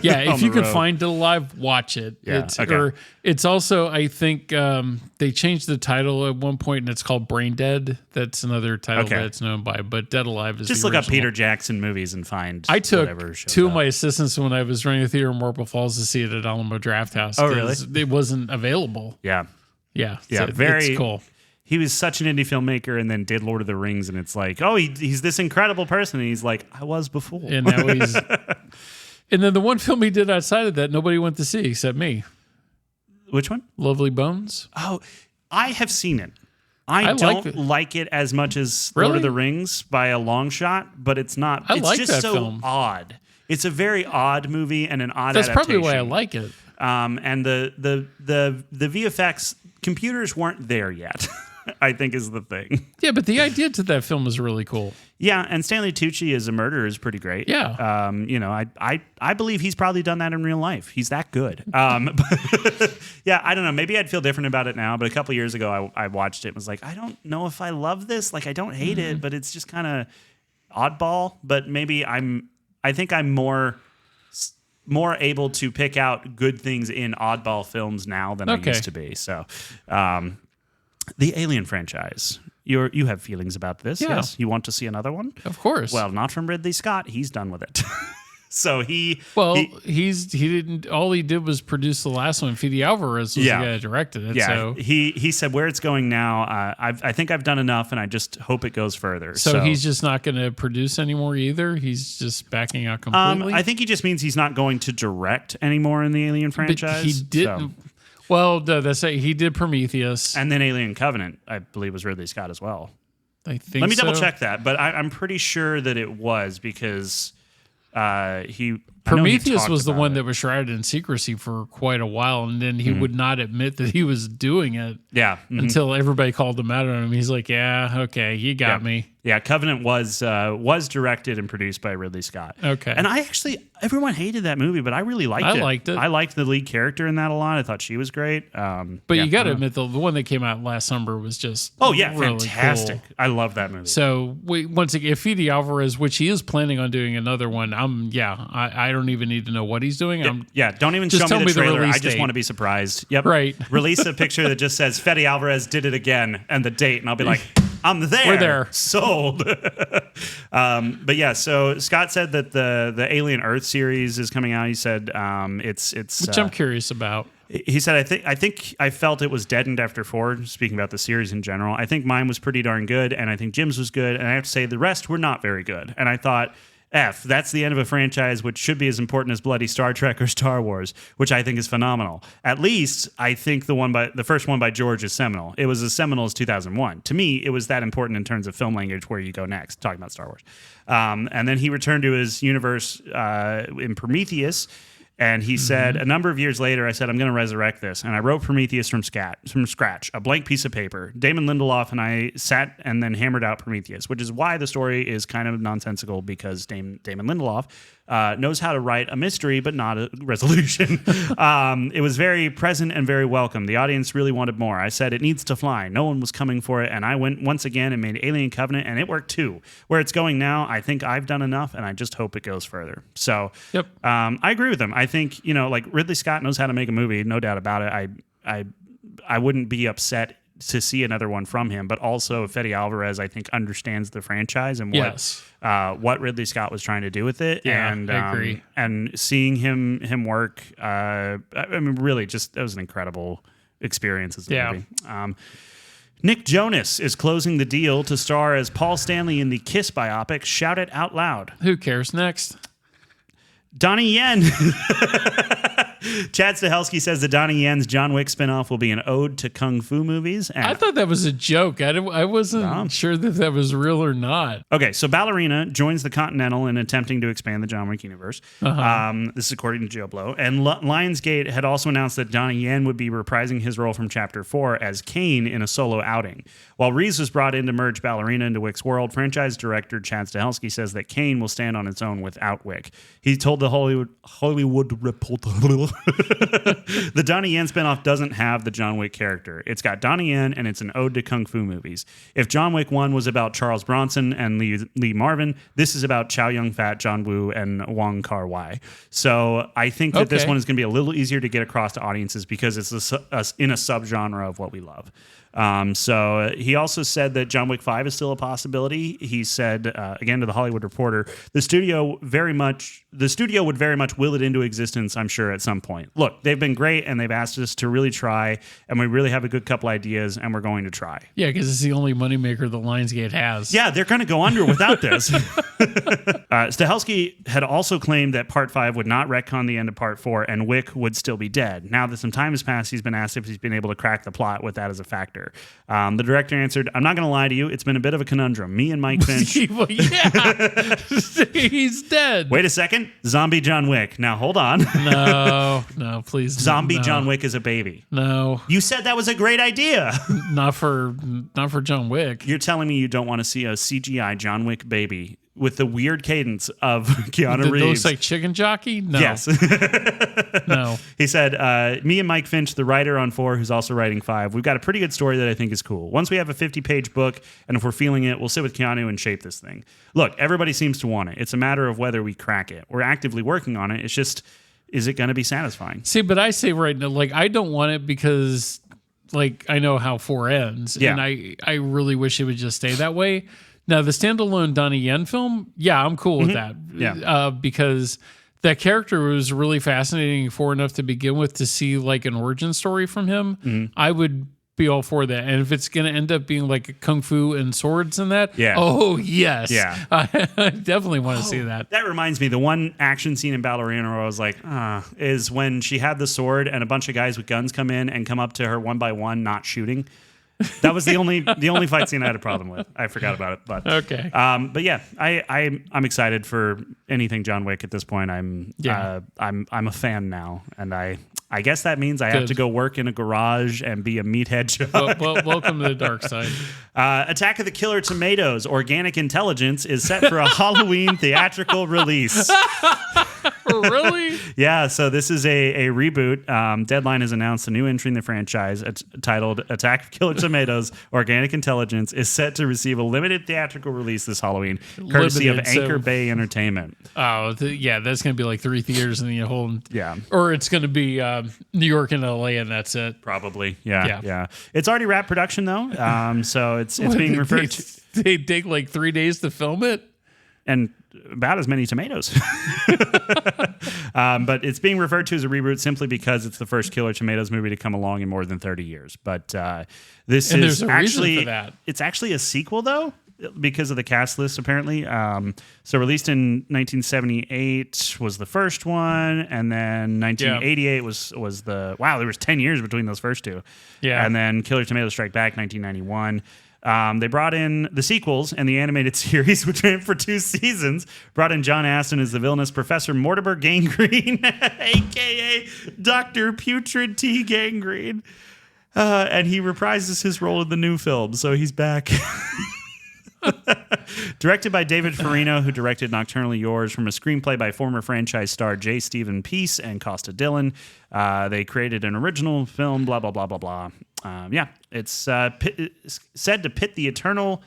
Yeah, if you could find it alive, watch it. Yeah, It's also, I think, they changed the title at one point, and it's called Brain Dead. That's another title that it's known by. But Dead Alive is just the look up original. Peter Jackson movies and find. I took whatever shows two of up. my assistants when I was running a theater in Marble Falls to see it at Alamo Draft House. Oh, really? It wasn't available. Yeah. Yeah. Very it's cool. He was such an indie filmmaker and then did Lord of the Rings, and it's like, oh, he's this incredible person. And he's like, I was before. And now he's. And then the one film he did outside of that, nobody went to see except me. Which one? Lovely Bones. Oh, I have seen it. I don't like it as much as Lord of the Rings by a long shot, but it's not. It's like just that so film. Odd. It's a very odd movie and an odd That's adaptation. probably why I like it. And the VFX computers weren't there yet. I think is the thing. Yeah, but the idea to that film is really cool. Yeah, and Stanley Tucci as a murderer is pretty great. Yeah. I believe he's probably done that in real life. He's that good. Yeah, I don't know. Maybe I'd feel different about it now, but a couple years ago I watched it and was like, I don't know if I love this. Like, I don't hate it, but it's just kind of oddball. But maybe I think I'm more able to pick out good things in oddball films now than I used to be. So, the Alien franchise You have feelings about this, Yeah. yes? You want to see another one? Of course. Well, not from Ridley Scott. He's done with it. So he didn't. All he did was produce the last one. Fede Alvarez was the guy that directed it. Yeah, So he said where it's going now. I think I've done enough, and I just hope it goes further. So he's just not going to produce anymore either. He's just backing out completely. I think he just means he's not going to direct anymore in the Alien franchise. But he didn't. So. Well, he did Prometheus, and then Alien Covenant, I believe, was Ridley Scott as well. I think. Let me double check that, but I'm pretty sure that it was because. Prometheus was the one that was shrouded in secrecy for quite a while, and then he would not admit that he was doing it. Yeah, until everybody called him out on him. He's like, "Yeah, okay, you got me." Yeah, Covenant was directed and produced by Ridley Scott. Okay, and everyone hated that movie, but I really liked it. I liked it. I liked the lead character in that a lot. I thought she was great. But you got to admit, the one that came out last summer was just really fantastic. Cool. I love that movie. So once again, if Fede Alvarez, which he is planning on doing another one, I don't even need to know what he's doing. Don't even just show me the trailer. I just date. want to be surprised. Yep. Right. Release a picture that just says Fede Alvarez did it again and the date, and I'll be like, I'm there. We're there. Sold. But yeah, so Scott said that the Alien Earth series is coming out. He said it's which I'm curious about. He said, I think I felt it was deadened after 4, speaking about the series in general. I think mine was pretty darn good, and I think Jim's was good, and I have to say the rest were not very good. And I thought, that's the end of a franchise which should be as important as bloody Star Trek or Star Wars, which I think is phenomenal. At least I think the first one by George is seminal. It was as seminal as 2001. To me, it was that important in terms of film language where you go next, talking about Star Wars. And then he returned to his universe in Prometheus. And he said, a number of years later, I said, I'm going to resurrect this. And I wrote Prometheus from scratch, a blank piece of paper. Damon Lindelof and I sat and then hammered out Prometheus, which is why the story is kind of nonsensical because Damon Lindelof knows how to write a mystery, but not a resolution. It was very present and very welcome. The audience really wanted more. I said, it needs to fly. No one was coming for it. And I went once again and made Alien Covenant, and it worked too. Where it's going now, I think I've done enough, and I just hope it goes further. So I agree with him. I think, like Ridley Scott knows how to make a movie, no doubt about it. I wouldn't be upset to see another one from him, but also Fede Alvarez, I think, understands the franchise and what Ridley Scott was trying to do with it. Yeah, and I agree. And seeing him work, I mean, really, just that was an incredible experience as a movie. Nick Jonas is closing the deal to star as Paul Stanley in the Kiss biopic Shout It Out Loud. Who cares? Next. Donnie Yen. Chad Stahelski says the Donnie Yen's John Wick spinoff will be an ode to kung fu movies. And I thought that was a joke. I wasn't sure that was real or not. Okay, so Ballerina joins the Continental in attempting to expand the John Wick universe. This is according to Joe Blow. And Lionsgate had also announced that Donnie Yen would be reprising his role from Chapter 4 as Kane in a solo outing. While Reeves was brought in to merge Ballerina into Wick's world, franchise director Chad Stahelski says that Kane will stand on its own without Wick. He told the Hollywood Reporter the Donnie Yen spinoff doesn't have the John Wick character. It's got Donnie Yen, and it's an ode to kung fu movies. If John Wick 1 was about Charles Bronson and Lee Marvin, this is about Chow Yun-fat, John Woo, and Wong Kar-wai. So I think that this one is going to be a little easier to get across to audiences because it's in a subgenre of what we love. So he also said that John Wick 5 is still a possibility. He said, again to the Hollywood Reporter, the studio would very much will it into existence, I'm sure, at some point. Look, they've been great, and they've asked us to really try, and we really have a good couple ideas, and we're going to try. Yeah, because it's the only moneymaker the Lionsgate has. Yeah, they're going to go under without this. Stahelski had also claimed that Part 5 would not retcon the end of Part 4, and Wick would still be dead. Now that some time has passed, he's been asked if he's been able to crack the plot with that as a factor. The director answered, I'm not going to lie to you, it's been a bit of a conundrum. Me and Mike Finch... Well, yeah, he's dead. Wait a second. Zombie John Wick. Now, hold on. No, please. Zombie no. John Wick is a baby. No. You said that was a great idea. Not for John Wick. You're telling me you don't want to see a CGI John Wick baby with the weird cadence of Keanu Reeves. It looks like Chicken Jockey? No. Yes. No. He said, me and Mike Finch, the writer on 4, who's also writing 5, we've got a pretty good story that I think is cool. Once we have a 50-page book, and if we're feeling it, we'll sit with Keanu and shape this thing. Look, everybody seems to want it. It's a matter of whether we crack it. We're actively working on it. It's just, is it going to be satisfying? See, but I say right now, like, I don't want it because like I know how 4 ends, Yeah. and I really wish it would just stay that way. Now the standalone Donnie Yen film, yeah, I'm cool with that. Yeah. Because that character was really fascinating for enough to begin with to see like an origin story from him. I would be all for that. And if it's going to end up being like a kung fu and swords and that, oh yes, I definitely want to see that. That reminds me, the one action scene in Ballerina where I was like, is when she had the sword and a bunch of guys with guns come in and come up to her one by one, not shooting. That was the only fight scene I had a problem with. I forgot about it, but okay. But yeah, I'm excited for anything John Wick at this point. I'm a fan now, and I guess that means I have to go work in a garage and be a meathead Chuck. Well, welcome to the dark side. Attack of the Killer Tomatoes: Organic Intelligence is set for a Halloween theatrical release. Really? Yeah, so this is a reboot. Deadline has announced a new entry in the franchise titled Attack of Killer Tomatoes: Organic Intelligence is set to receive a limited theatrical release this Halloween, courtesy of Anchor Bay Entertainment. Oh, that's going to be like 3 theaters in the whole... Yeah. Or it's going to be New York and LA, and that's it. Probably, yeah. It's already wrapped production, though, so it's being referred to... They take like 3 days to film it? And about as many tomatoes. But it's being referred to as a reboot simply because it's the first Killer Tomatoes movie to come along in more than 30 years. But this and is there's a actually reason for that. It's actually a sequel, though, because of the cast list, apparently. So released in 1978 was the first one, and then 1988 was the... Wow, there was 10 years between those first two. Yeah. And then Killer Tomatoes Strike Back, 1991. They brought in the sequels and the animated series, which ran for 2 seasons. Brought in John Astin as the villainous Professor Mortimer Gangrene, a.k.a. Dr. Putrid T. Gangrene. And he reprises his role in the new film, so he's back. Directed by David Farino, who directed Nocturnally Yours, from a screenplay by former franchise star J. Stephen Peace and Costa Dillon. They created an original film, blah, blah, blah, blah, blah. It's said to pit the eternal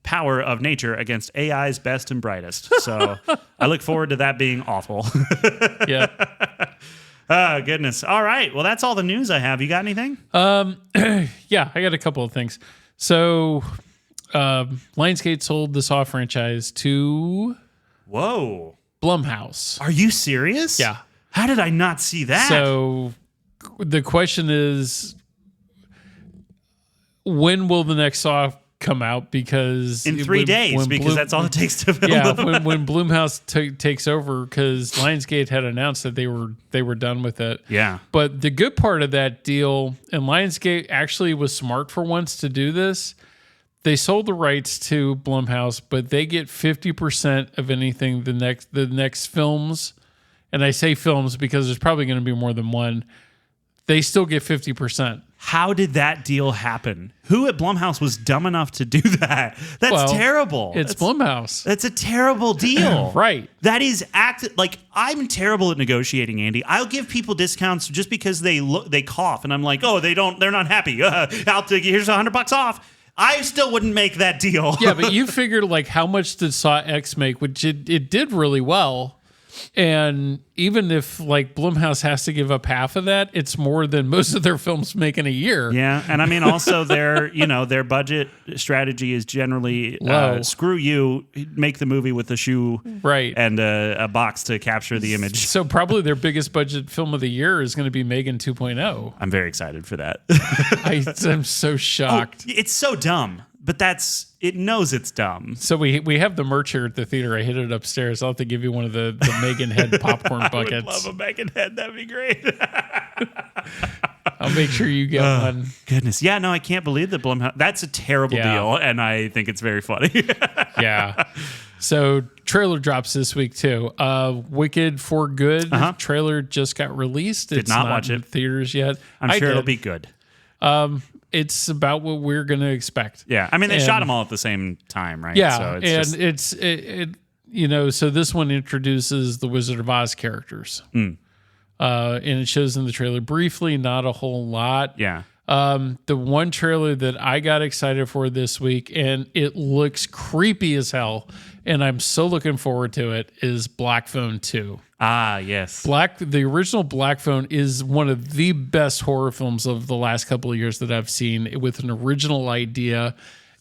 power of nature against AI's best and brightest. So I look forward to that being awful. Yeah. Oh, goodness. All right. Well, that's all the news I have. You got anything? Yeah, I got a couple of things. So... Lionsgate sold the Saw franchise to Blumhouse. Are you serious? Yeah. How did I not see that? So the question is, when will the next Saw come out? Because in 3 days, because that's all it takes to film. Yeah, when Blumhouse takes over, because Lionsgate had announced that they were done with it. Yeah. But the good part of that deal, and Lionsgate actually was smart for once to do this. They sold the rights to Blumhouse, but they get 50% of anything the next films, and I say films because there's probably going to be more than one. They still get 50%. How did that deal happen? Who at Blumhouse was dumb enough to do that? That's terrible. It's Blumhouse. That's a terrible deal. Right. That is like, I'm terrible at negotiating, Andy. I'll give people discounts just because they cough, and I'm like, oh, they're not happy. I'll take here's $100 off. I still wouldn't make that deal. Yeah, but you figured like how much did Saw X make, which it did really well. And even if like Blumhouse has to give up half of that, it's more than most of their films make in a year. Yeah, and I mean also their budget strategy is generally screw you, make the movie with a shoe and a box to capture the image. So probably their biggest budget film of the year is going to be Megan 2.0. I'm very excited for that. I'm so shocked. Oh, it's so dumb. But it knows it's dumb. So we have the merch here at the theater. I hid it upstairs. I'll have to give you one of the Megan Head popcorn buckets. I would love a Megan Head. That'd be great. I'll make sure you get one. Goodness. Yeah, no, I can't believe that Blumhouse. That's a terrible deal, and I think it's very funny. Yeah. So trailer drops this week too. Wicked for Good trailer just got released. Did not watch it in theaters yet. I'm sure it'll be good. It's about what we're going to expect. Yeah. I mean, they shot them all at the same time, right? Yeah. So it's so this one introduces the Wizard of Oz characters. And it shows in the trailer briefly, not a whole lot. Yeah. The one trailer that I got excited for this week, and it looks creepy as hell, and I'm so looking forward to it, is Black Phone 2. Ah, yes. The original Black Phone is one of the best horror films of the last couple of years that I've seen, with an original idea.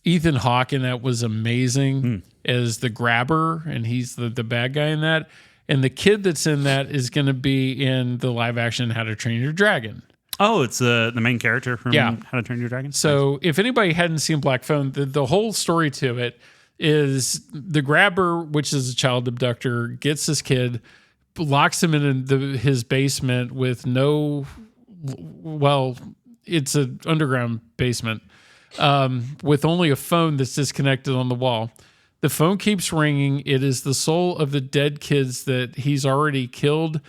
Ethan Hawke in that was amazing as the grabber, and he's the bad guy in that. And the kid that's in that is going to be in the live action How to Train Your Dragon. Oh, it's the main character from How to Train Your Dragon? So if anybody hadn't seen Black Phone, the whole story to it is the grabber, which is a child abductor, gets this kid, locks him in his basement with it's an underground basement with only a phone that's disconnected on the wall. The phone keeps ringing. It is the soul of the dead kids that he's already killed,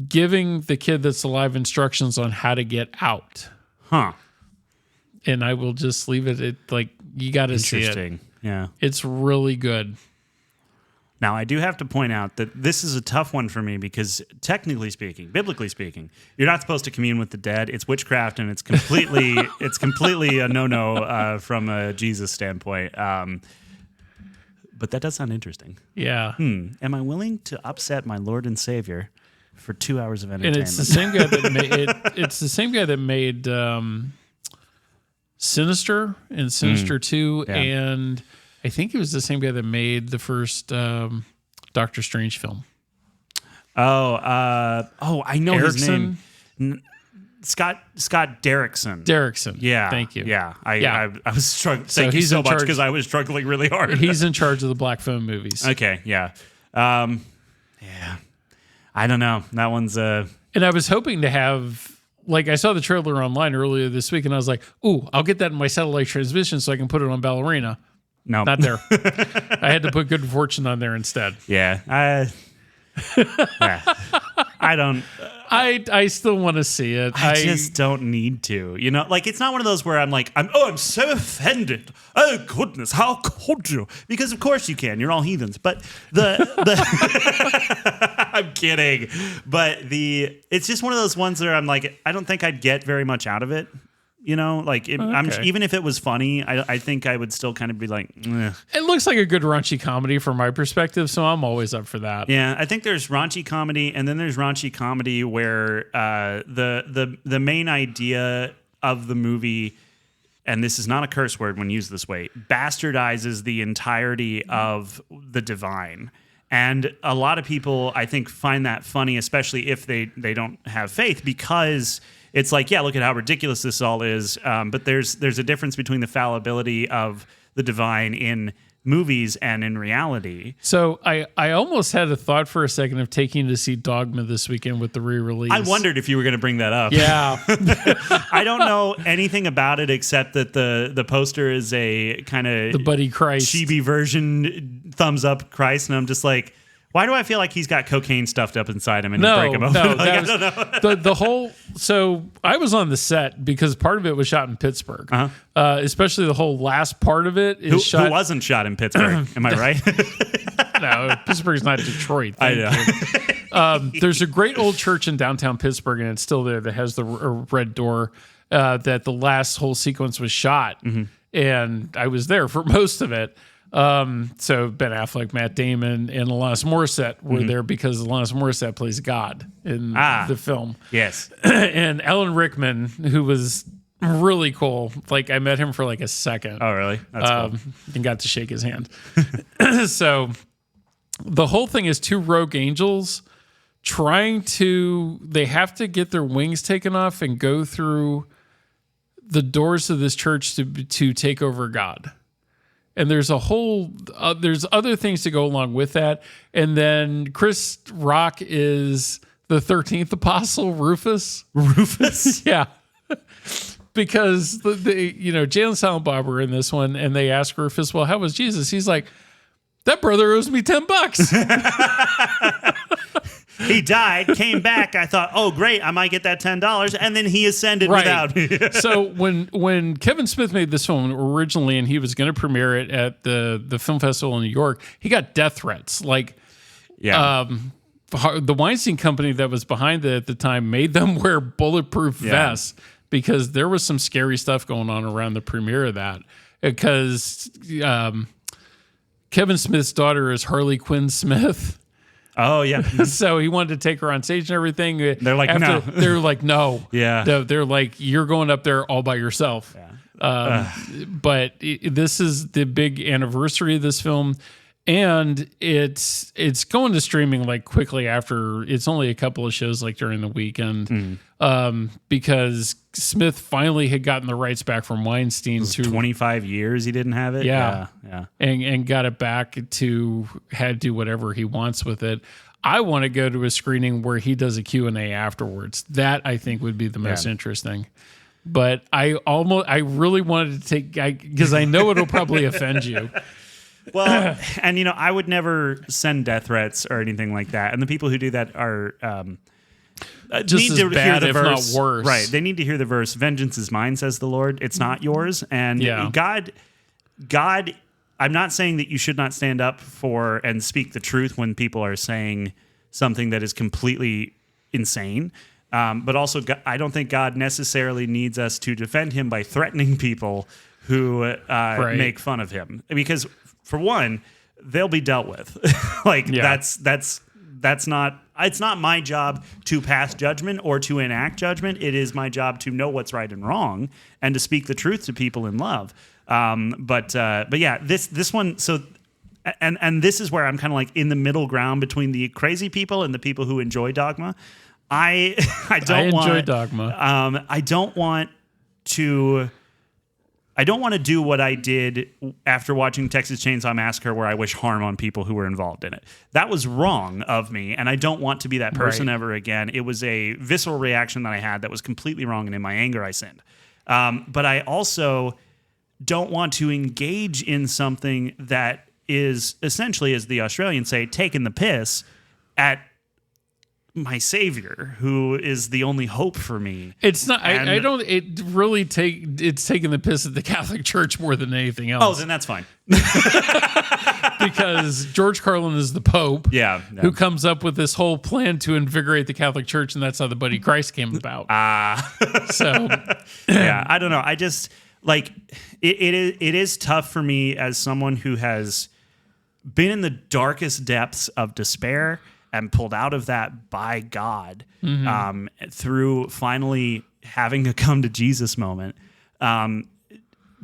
giving the kid that's alive instructions on how to get out. Huh. And I will just leave it at, like, you got to see it. Interesting. Yeah. It's really good. Now, I do have to point out that this is a tough one for me because, technically speaking, biblically speaking, you're not supposed to commune with the dead. It's witchcraft, and it's completely a no-no from a Jesus standpoint. But that does sound interesting. Yeah. Am I willing to upset my Lord and Savior for 2 hours of entertainment? And it's the same guy that made it's the same guy that made Sinister and Sinister 2, and I think it was the same guy that made the first Doctor Strange film. I know his name. Scott Derrickson. Yeah. Thank you. Yeah. I was struggling. So Thank you he's so in much charge- because I was struggling really hard. He's in charge of the Black Phone movies. Okay. Yeah. I don't know. That one's And I was hoping to have, like, I saw the trailer online earlier this week, and I was like, ooh, I'll get that in my satellite transmission so I can put it on Ballerina. no, Not there. I had to put Good Fortune on there instead. Yeah. I don't. I still want to see it. I just don't need to. You know, like, it's not one of those where I'm so offended. Oh goodness, how could you? Because of course you can. You're all heathens. But the I'm kidding. But it's just one of those ones where I'm like, I don't think I'd get very much out of it. You know, like, even if it was funny, I think I would still kind of be like, eh. It looks like a good raunchy comedy from my perspective, so I'm always up for that. Yeah, I think there's raunchy comedy, and then there's raunchy comedy where the main idea of the movie, and this is not a curse word when used this way, bastardizes the entirety of the divine. And a lot of people, I think, find that funny, especially if they don't have faith, because it's like, yeah, look at how ridiculous this all is. But there's a difference between the fallibility of the divine in movies and in reality. So I almost had a thought for a second of taking to see Dogma this weekend with the re-release. I wondered if you were going to bring that up. Yeah. I don't know anything about it except that the poster is a kind of The Buddy Christ. chibi version, thumbs up Christ, and I'm just like, why do I feel like he's got cocaine stuffed up inside him and you break him open? I don't know. the whole. So I was on the set because part of it was shot in Pittsburgh. Especially the whole last part of it is shot. Who wasn't shot in Pittsburgh? Am I right? No, Pittsburgh's not Detroit. I know. There's a great old church in downtown Pittsburgh, and it's still there, that has the red door that the last whole sequence was shot. And I was there for most of it. So Ben Affleck, Matt Damon, and Alanis Morissette were there because Alanis Morissette plays God in the film. Yes. And Alan Rickman, who was really cool. Like, I met him for like a second. Oh, really? That's cool. And got to shake his hand. So the whole thing is two rogue angels they have to get their wings taken off and go through the doors of this church to take over God. And there's a whole, there's other things to go along with that. And then Chris Rock is the 13th apostle, Rufus. Rufus? Yeah. Because, Jay and Silent Bob were in this one, and they ask Rufus, well, how was Jesus? He's like, that brother owes me $10. He died, came back. I thought, oh, great, I might get that $10. And then he ascended without me. So when Kevin Smith made this film originally, and he was going to premiere it at the film festival in New York, he got death threats. Like, the Weinstein Company that was behind it at the time made them wear bulletproof vests because there was some scary stuff going on around the premiere of that. Because Kevin Smith's daughter is Harley Quinn Smith. Oh, yeah. So he wanted to take her on stage and everything. They're like, no. They're like, no. Yeah. They're like, you're going up there all by yourself. Yeah. But this is the big anniversary of this film. And it's going to streaming like quickly after. It's only a couple of shows like during the weekend, because Smith finally had gotten the rights back from Weinstein to 25 years he didn't have it. Yeah. Yeah. and got it back to do whatever he wants with it. I want to go to a screening where he does a Q&A afterwards. That I think would be the most interesting. But I really wanted to take, because I know it'll probably offend you. Well, and I would never send death threats or anything like that. And the people who do that are just as bad, if not worse. Right? They need to hear the verse, "Vengeance is mine," says the Lord. It's not yours. And God. I'm not saying that you should not stand up for and speak the truth when people are saying something that is completely insane. But also, I don't think God necessarily needs us to defend him by threatening people who make fun of him, because for one, they'll be dealt with. That's not. It's not my job to pass judgment or to enact judgment. It is my job to know what's right and wrong and to speak the truth to people in love. But yeah, this one. So, and this is where I'm kind of like in the middle ground between the crazy people and the people who enjoy dogma. I enjoy dogma. I don't want to do what I did after watching Texas Chainsaw Massacre, where I wish harm on people who were involved in it. That was wrong of me, and I don't want to be that person ever again. It was a visceral reaction that I had that was completely wrong, and in my anger, I sinned. But I also don't want to engage in something that is essentially, as the Australians say, taking the piss at my Savior, who is the only hope for me. It's not. I don't. It really it's taking the piss at the Catholic Church more than anything else. Oh, then that's fine. Because George Carlin is the Pope. Yeah. Who comes up with this whole plan to invigorate the Catholic Church, and that's how the Bloody Christ came about. So yeah, I don't know. I just like it is tough for me as someone who has been in the darkest depths of despair and pulled out of that by God, through finally having a come to Jesus moment,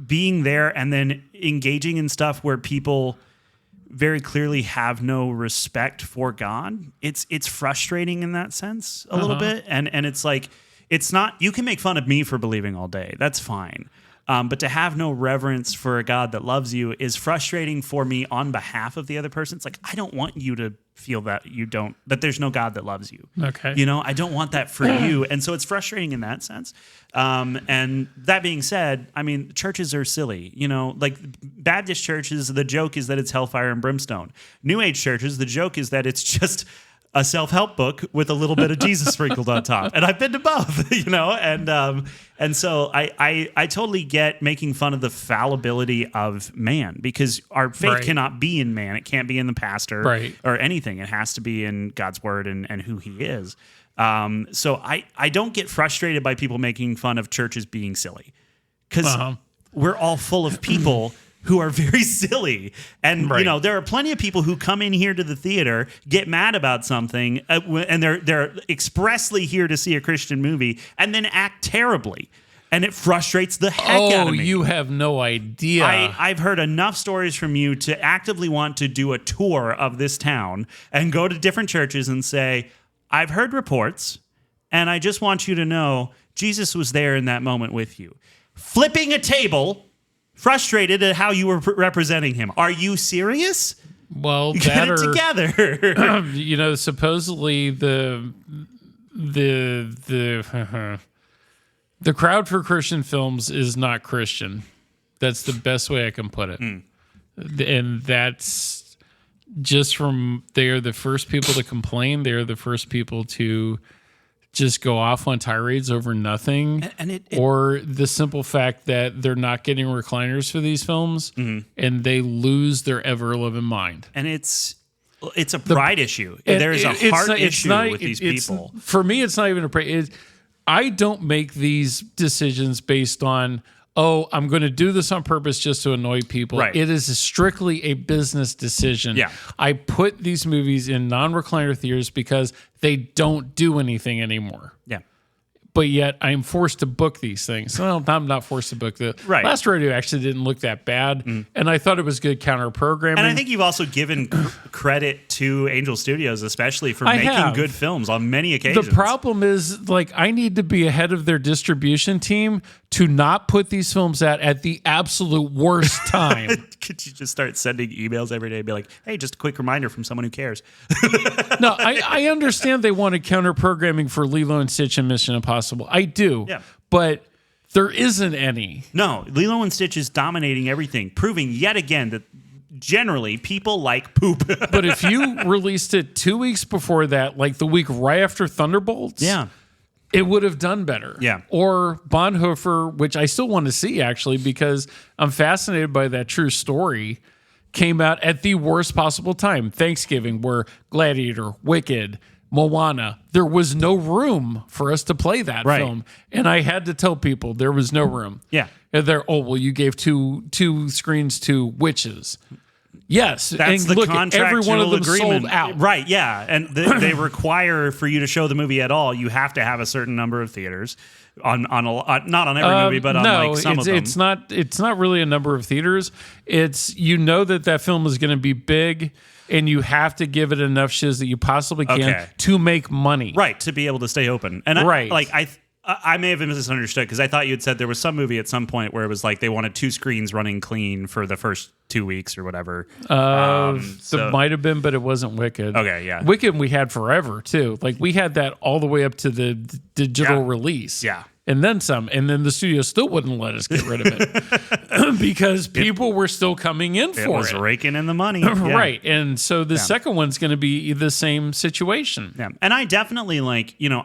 being there and then engaging in stuff where people very clearly have no respect for God. It's frustrating in that sense a little bit. And it's like, it's not, you can make fun of me for believing all day. That's fine. But to have no reverence for a God that loves you is frustrating for me on behalf of the other person. It's like, I don't want you to feel that that there's no God that loves you. Okay. I don't want that for you. And so it's frustrating in that sense. And that being said, I mean, churches are silly, like Baptist churches, the joke is that it's hellfire and brimstone. New Age churches, the joke is that it's just a self-help book with a little bit of Jesus sprinkled on top. And I've been to both, and so I totally get making fun of the fallibility of man, because our faith cannot be in man. It can't be in the pastor or anything. It has to be in God's word and who he is. So I don't get frustrated by people making fun of churches being silly, because we're all full of people who are very silly. And, there are plenty of people who come in here to the theater, get mad about something, and they're expressly here to see a Christian movie, and then act terribly. And it frustrates the heck out of me. Oh, you have no idea. I've heard enough stories from you to actively want to do a tour of this town and go to different churches and say, I've heard reports, and I just want you to know Jesus was there in that moment with you. Flipping a table, frustrated at how you were representing him. Are you serious? Well, get it together. Supposedly the crowd for Christian films is not Christian. That's the best way I can put it. And that's just from, they are the first people to complain. They are the first people to just go off on tirades over nothing, or the simple fact that they're not getting recliners for these films, and they lose their ever-loving mind. And it's a pride issue. There is a heart issue with these people. For me, it's not even a pride. I don't make these decisions based on, oh, I'm going to do this on purpose just to annoy people. Right. It is strictly a business decision. Yeah. I put these movies in non-recliner theaters because they don't do anything anymore. Yeah. But yet I'm forced to book these things. Well, I'm not forced to book the Right. Last Rodeo actually didn't look that bad. And I thought it was good counter programming. And I think you've also given credit to Angel Studios, especially for making have. good films on many occasions. The problem is, like, I need to be ahead of their distribution team to not put these films out at the absolute worst time. Could you just start sending emails every day and be like, hey, just a quick reminder from someone who cares? No, I understand they wanted counter programming for Lilo and Stitch and Mission Impossible. I do. Yeah. But there isn't any. No, Lilo and Stitch is dominating everything, proving yet again that generally people like poop. But if you released it 2 weeks before that, like the week right after Thunderbolts, Yeah. it would have done better. Yeah. Or Bonhoeffer, which I still want to see actually, because I'm fascinated by that true story, came out at the worst possible time. Thanksgiving, where Gladiator, Wicked, Moana, there was no room for us to play that Right. film. And I had to tell people there was no room. Yeah. And they're, oh, well, you gave two screens to Witches. Yes, That's and the look, contractual every one of them agreement. sold out. Right, yeah. And they require for you to show the movie at all, you have to have a certain number of theaters on not on every movie, but on like some of them. It's not really a number of theaters. It's, you know, that film is going to be big, and you have to give it enough shiz that you possibly can Okay. to make money. Right, to be able to stay open. And Right. I may have misunderstood because I thought you had said there was some movie at some point where it was like they wanted 2 screens running clean for the first 2 weeks or whatever. There might have been, but it wasn't Wicked. Okay, yeah. Wicked we had forever too. Like we had that all the way up to the digital Yeah. release. Yeah. And then some. And then the studio still wouldn't let us get rid of it because people were still coming in It for was it. raking in the money. Yeah. Right. And so the second one's going to be the same situation. Yeah. And I definitely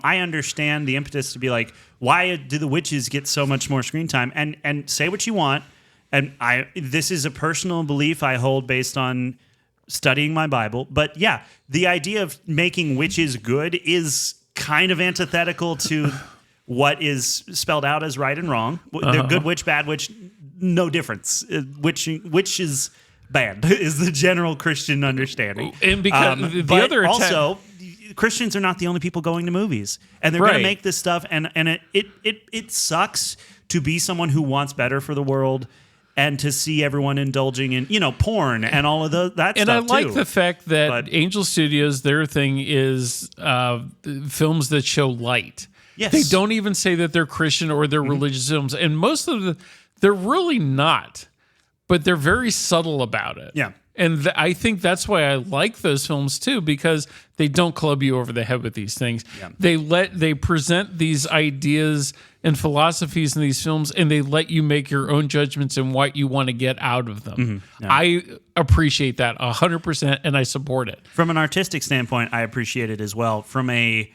I understand the impetus to be like, why do the witches get so much more screen time? And say what you want. And this is a personal belief I hold based on studying my Bible. But yeah, the idea of making witches good is kind of antithetical to what is spelled out as right and wrong. They're good witch, bad witch, no difference. Witch is bad is the general Christian understanding. And because the but other attack- also, Christians are not the only people going to movies, and they're going to Right. make this stuff. And it sucks to be someone who wants better for the world and to see everyone indulging in porn and all of that And stuff. I like too. the fact that But- Angel Studios, their thing is films that show light. Yes. They don't even say that they're Christian or they're religious films. And most of they're really not, but they're very subtle about it. Yeah. And I think that's why I like those films too, because they don't club you over the head with these things. Yeah. They present these ideas and philosophies in these films, and they let you make your own judgments and what you want to get out of them. Yeah. I appreciate that 100%, and I support it. From an artistic standpoint, I appreciate it as well. From a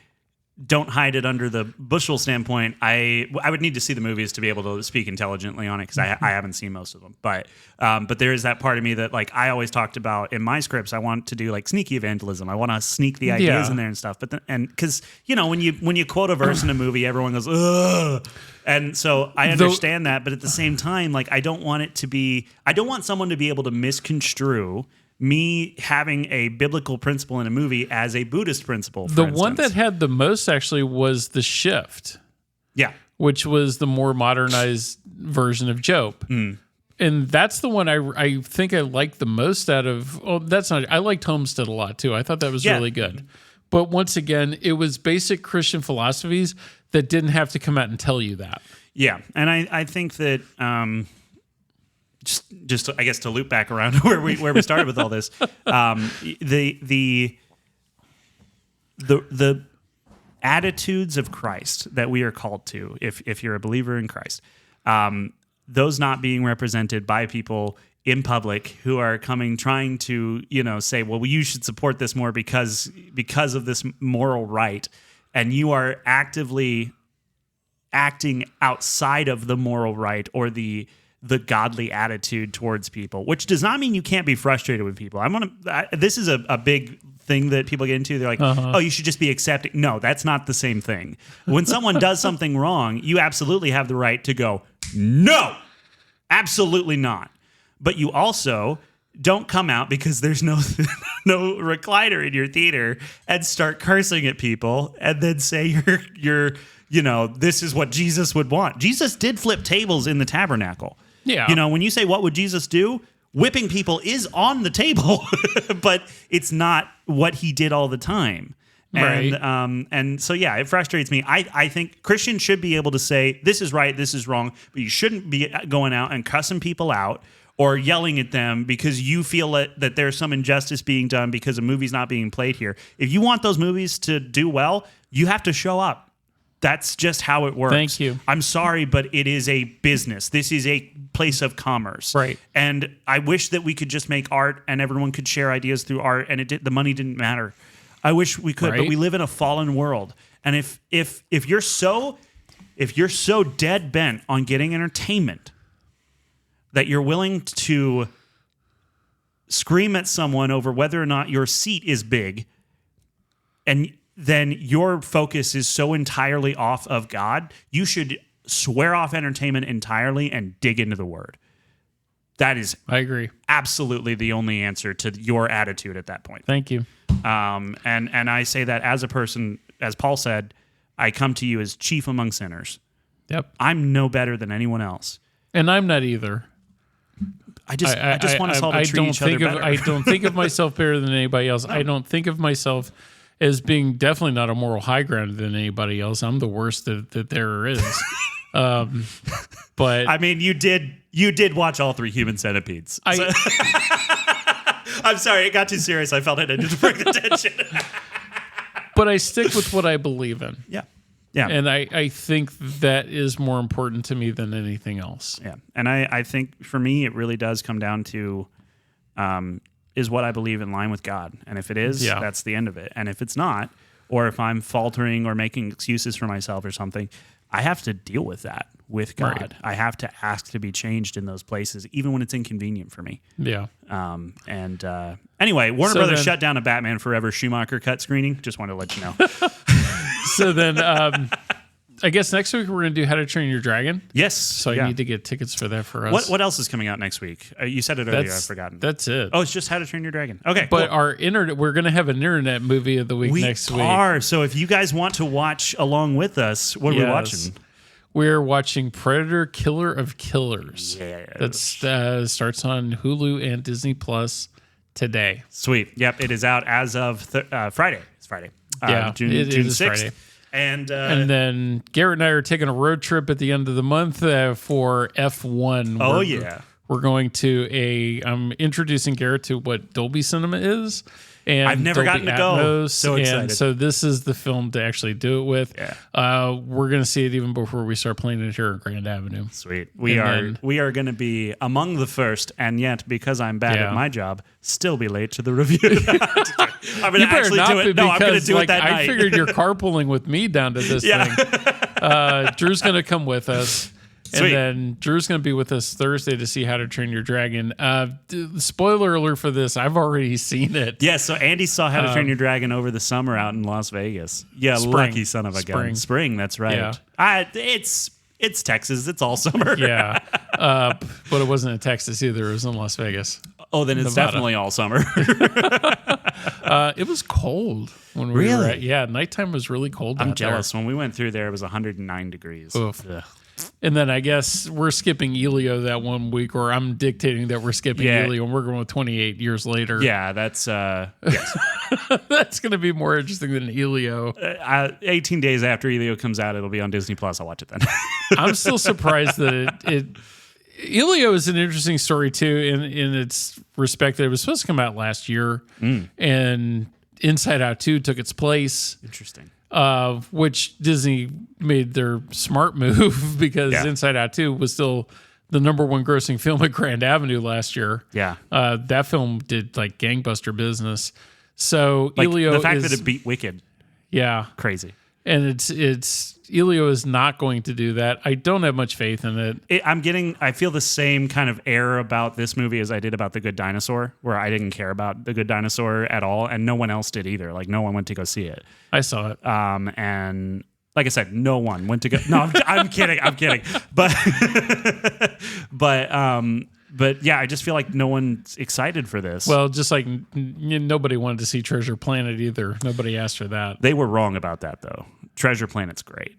don't hide it under the bushel standpoint, I would need to see the movies to be able to speak intelligently on it because I haven't seen most of them. But there is that part of me that I always talked about in my scripts. I want to do sneaky evangelism. I want to sneak the ideas in there and stuff. But because when you quote a verse in a movie, everyone goes ugh. And so I understand that, but at the same time, I don't want someone to be able to misconstrue me having a biblical principle in a movie as a Buddhist principle. The one that had the most actually was The Shift, which was the more modernized version of Job. And that's the one I think I liked the most out of. Oh, that's not. I liked Homestead a lot too. I thought that was really good. But once again, it was basic Christian philosophies that didn't have to come out and tell you that. Yeah, and I think that just I guess to loop back around where we started with all this, the attitudes of Christ that we are called to, if you're a believer in Christ, those not being represented by people in public who are trying to say, well, you should support this more because of this moral right, and you are actively acting outside of the moral right or the the godly attitude towards people, which does not mean you can't be frustrated with people. This is a big thing that people get into. They're like, oh, you should just be accepting. No, that's not the same thing. When someone does something wrong, you absolutely have the right to go, no, absolutely not. But you also don't come out because there's no recliner in your theater and start cursing at people and then say you're this is what Jesus would want. Jesus did flip tables in the tabernacle. Yeah. When you say what would Jesus do, whipping people is on the table, but it's not what he did all the time. Right. And so, yeah, it frustrates me. I think Christians should be able to say, this is right, this is wrong, but you shouldn't be going out and cussing people out or yelling at them because you feel that there's some injustice being done because a movie's not being played here. If you want those movies to do well, you have to show up. That's just how it works. Thank you. I'm sorry, but it is a business. This is a place of commerce. Right. And I wish that we could just make art and everyone could share ideas through art and the money didn't matter. I wish we could, but we live in a fallen world. And if you're so dead bent on getting entertainment that you're willing to scream at someone over whether or not your seat is big, and then your focus is so entirely off of God, you should swear off entertainment entirely and dig into the Word. That is, I agree, absolutely the only answer to your attitude at that point. Thank you. And I say that as a person, as Paul said, I come to you as chief among sinners. Yep. I'm no better than anyone else. And I'm not either. I just want us all to treat each other better. I don't think of myself better than anybody else. No. I don't think of myself as being definitely not a moral high ground than anybody else. I'm the worst that there is. But I mean, you did watch all 3 Human Centipedes. I'm sorry, it got too serious. I felt I needed to bring the tension. But I stick with what I believe in. Yeah. Yeah. And I think that is more important to me than anything else. Yeah. And I think for me, it really does come down to is what I believe in line with God. And if it is, that's the end of it. And if it's not, or if I'm faltering or making excuses for myself or something, I have to deal with that with God. Right. I have to ask to be changed in those places, even when it's inconvenient for me. Yeah. Anyway, Warner Brothers shut down a Batman Forever Schumacher cut screening. Just wanted to let you know. So then, I guess next week we're going to do How to Train Your Dragon. Yes. So I need to get tickets for that for us. What else is coming out next week? You said it earlier. I've forgotten. That's it. Oh, it's just How to Train Your Dragon. Okay. But our internet, we're going to have an internet movie of the week next week. We are. So if you guys want to watch along with us, what are we watching? We're watching Predator: Killer of Killers. Yeah. That starts on Hulu and Disney Plus today. Sweet. Yep. It is out as of Friday. It's Friday. June 6th. Friday. And then Garrett and I are taking a road trip at the end of the month for F1. Oh, yeah. We're going to I'm introducing Garrett to what Dolby Cinema is. And I've never Dolby gotten to go. Atmos, So excited. And so this is the film to actually do it with. Yeah. We're going to see it even before we start playing it here at Grand Avenue. Sweet. We are going to be among the first, and yet, because I'm bad at my job, still be late to the review. I'm going to actually do it. No, I'm going to do it that night. I figured you're carpooling with me down to this thing. Drew's going to come with us. Sweet. And then Drew's going to be with us Thursday to see How to Train Your Dragon. Spoiler alert for this. I've already seen it. Yeah, so Andy saw How to Train Your Dragon over the summer out in Las Vegas. Yeah, lucky son of a gun. Spring, that's right. Yeah. It's Texas. It's all summer. Yeah. But it wasn't in Texas either. It was in Las Vegas. Oh, then it's definitely all summer. It was cold when we were at. Yeah, nighttime was really cold. I'm jealous. When we went through there, it was 109 degrees. Oof. And then I guess we're skipping Elio that one week, or I'm dictating that we're skipping Elio, and we're going with 28 years later. Yeah, that's yes. That's going to be more interesting than Elio. 18 days after Elio comes out, it'll be on Disney Plus. I'll watch it then. I'm still surprised that Elio is an interesting story too, in its respect that it was supposed to come out last year, and Inside Out 2 took its place. Interesting. Which Disney made their smart move because Inside Out 2 was still the #1 grossing film at Grand Avenue last year. Yeah. That film did like gangbuster business. So like Elio the fact that it beat Wicked. Yeah. Crazy. And it's Elio is not going to do that. I don't have much faith in it. I feel the same kind of air about this movie as I did about The Good Dinosaur, where I didn't care about The Good Dinosaur at all, and no one else did either. Like, no one went to go see it. I saw it. And like I said, no one went to go. No, I'm kidding. I'm kidding. But yeah, I just feel like no one's excited for this. Well, just like nobody wanted to see Treasure Planet either. Nobody asked for that. They were wrong about that, though. Treasure Planet's great.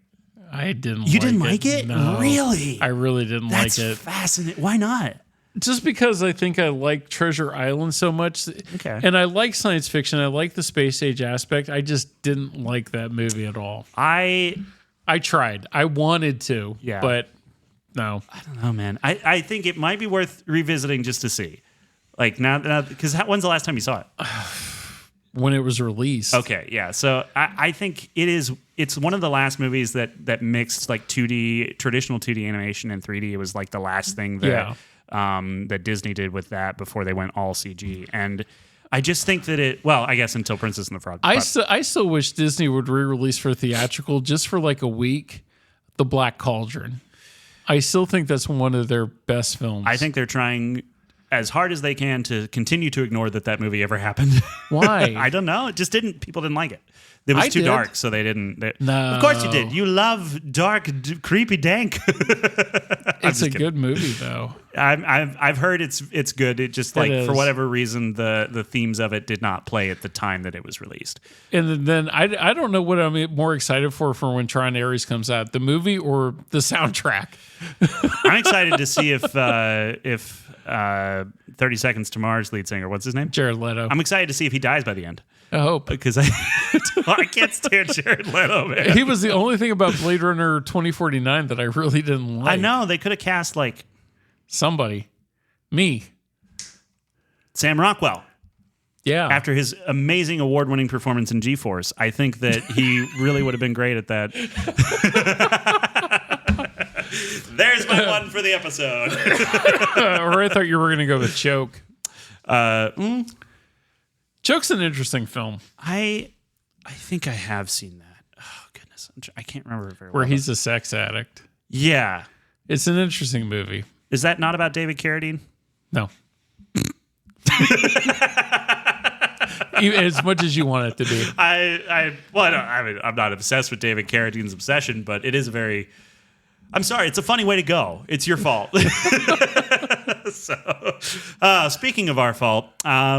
I didn't. You didn't like it? No. Really? I really didn't like it. That's fascinating. Why not? Just because I think I like Treasure Island so much. Okay. And I like science fiction. I like the space age aspect. I just didn't like that movie at all. I tried. I wanted to. Yeah. But no. I don't know, man. I think it might be worth revisiting just to see. Like, now because when's the last time you saw it? When it was released. Okay, yeah. So I think it's one of the last movies that mixed like traditional 2D animation and 3D. It was like the last thing that that Disney did with that before they went all CG. And I just think that I guess until Princess and the Frog. I still wish Disney would re-release for theatrical just for like a week, The Black Cauldron. I still think that's one of their best films. I think they're trying as hard as they can to continue to ignore that movie ever happened. Why? I don't know. It just didn't. People didn't like it. It was too dark, so they didn't. No. Of course you did. You love dark, creepy, dank. It's a good movie, though. I've heard it's good. It just for whatever reason the themes of it did not play at the time that it was released. And then I don't know what I'm more excited for when Tron Ares comes out, the movie or the soundtrack. I'm excited to see if 30 Seconds to Mars lead singer, what's his name? Jared Leto. I'm excited to see if he dies by the end. I hope. Because I can't stand Jared Leto, man. He was the only thing about Blade Runner 2049 that I really didn't like. I know. They could have cast like somebody. Me. Sam Rockwell. Yeah. After his amazing award-winning performance in G-Force, I think that he really would have been great at that. There's my one for the episode. Or I thought you were going to go with Choke. Choke's an interesting film. I think I have seen that. Oh, goodness. I can't remember it very well. Where he's a sex addict. Yeah. It's an interesting movie. Is that not about David Carradine? No. As much as you want it to be. I'm not obsessed with David Carradine's obsession, but it is I'm sorry, it's a funny way to go. It's your fault. So, speaking of our fault,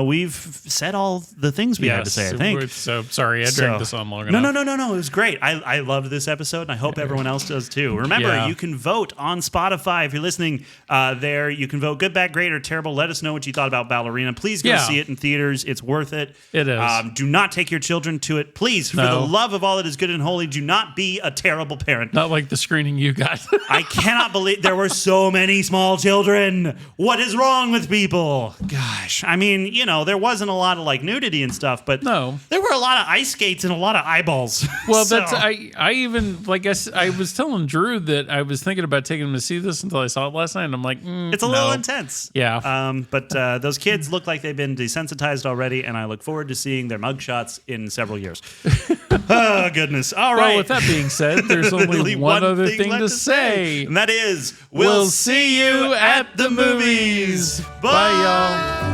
we've said all the things we had to say, I think. So, sorry, I dragged this on long enough. No. It was great. I loved this episode, and I hope everyone else does too. Remember, you can vote on Spotify. If you're listening there, you can vote good, bad, great, or terrible. Let us know what you thought about Ballerina. Please go see it in theaters. It's worth it. It is. Do not take your children to it. Please, for the love of all that is good and holy, do not be a terrible parent. Not like the screening you got. I cannot believe there were so many small children. What is wrong with people? Gosh. I mean, there wasn't a lot of like nudity and stuff, but there were a lot of ice skates and a lot of eyeballs. Well, I even, like I was telling Drew that I was thinking about taking him to see this until I saw it last night, and I'm like, it's a little intense. Yeah. But those kids look like they've been desensitized already, and I look forward to seeing their mugshots in several years. Oh, goodness. All right. Well, with that being said, there's only one other thing to say. And that is, we'll see you at the movies. Bye, y'all.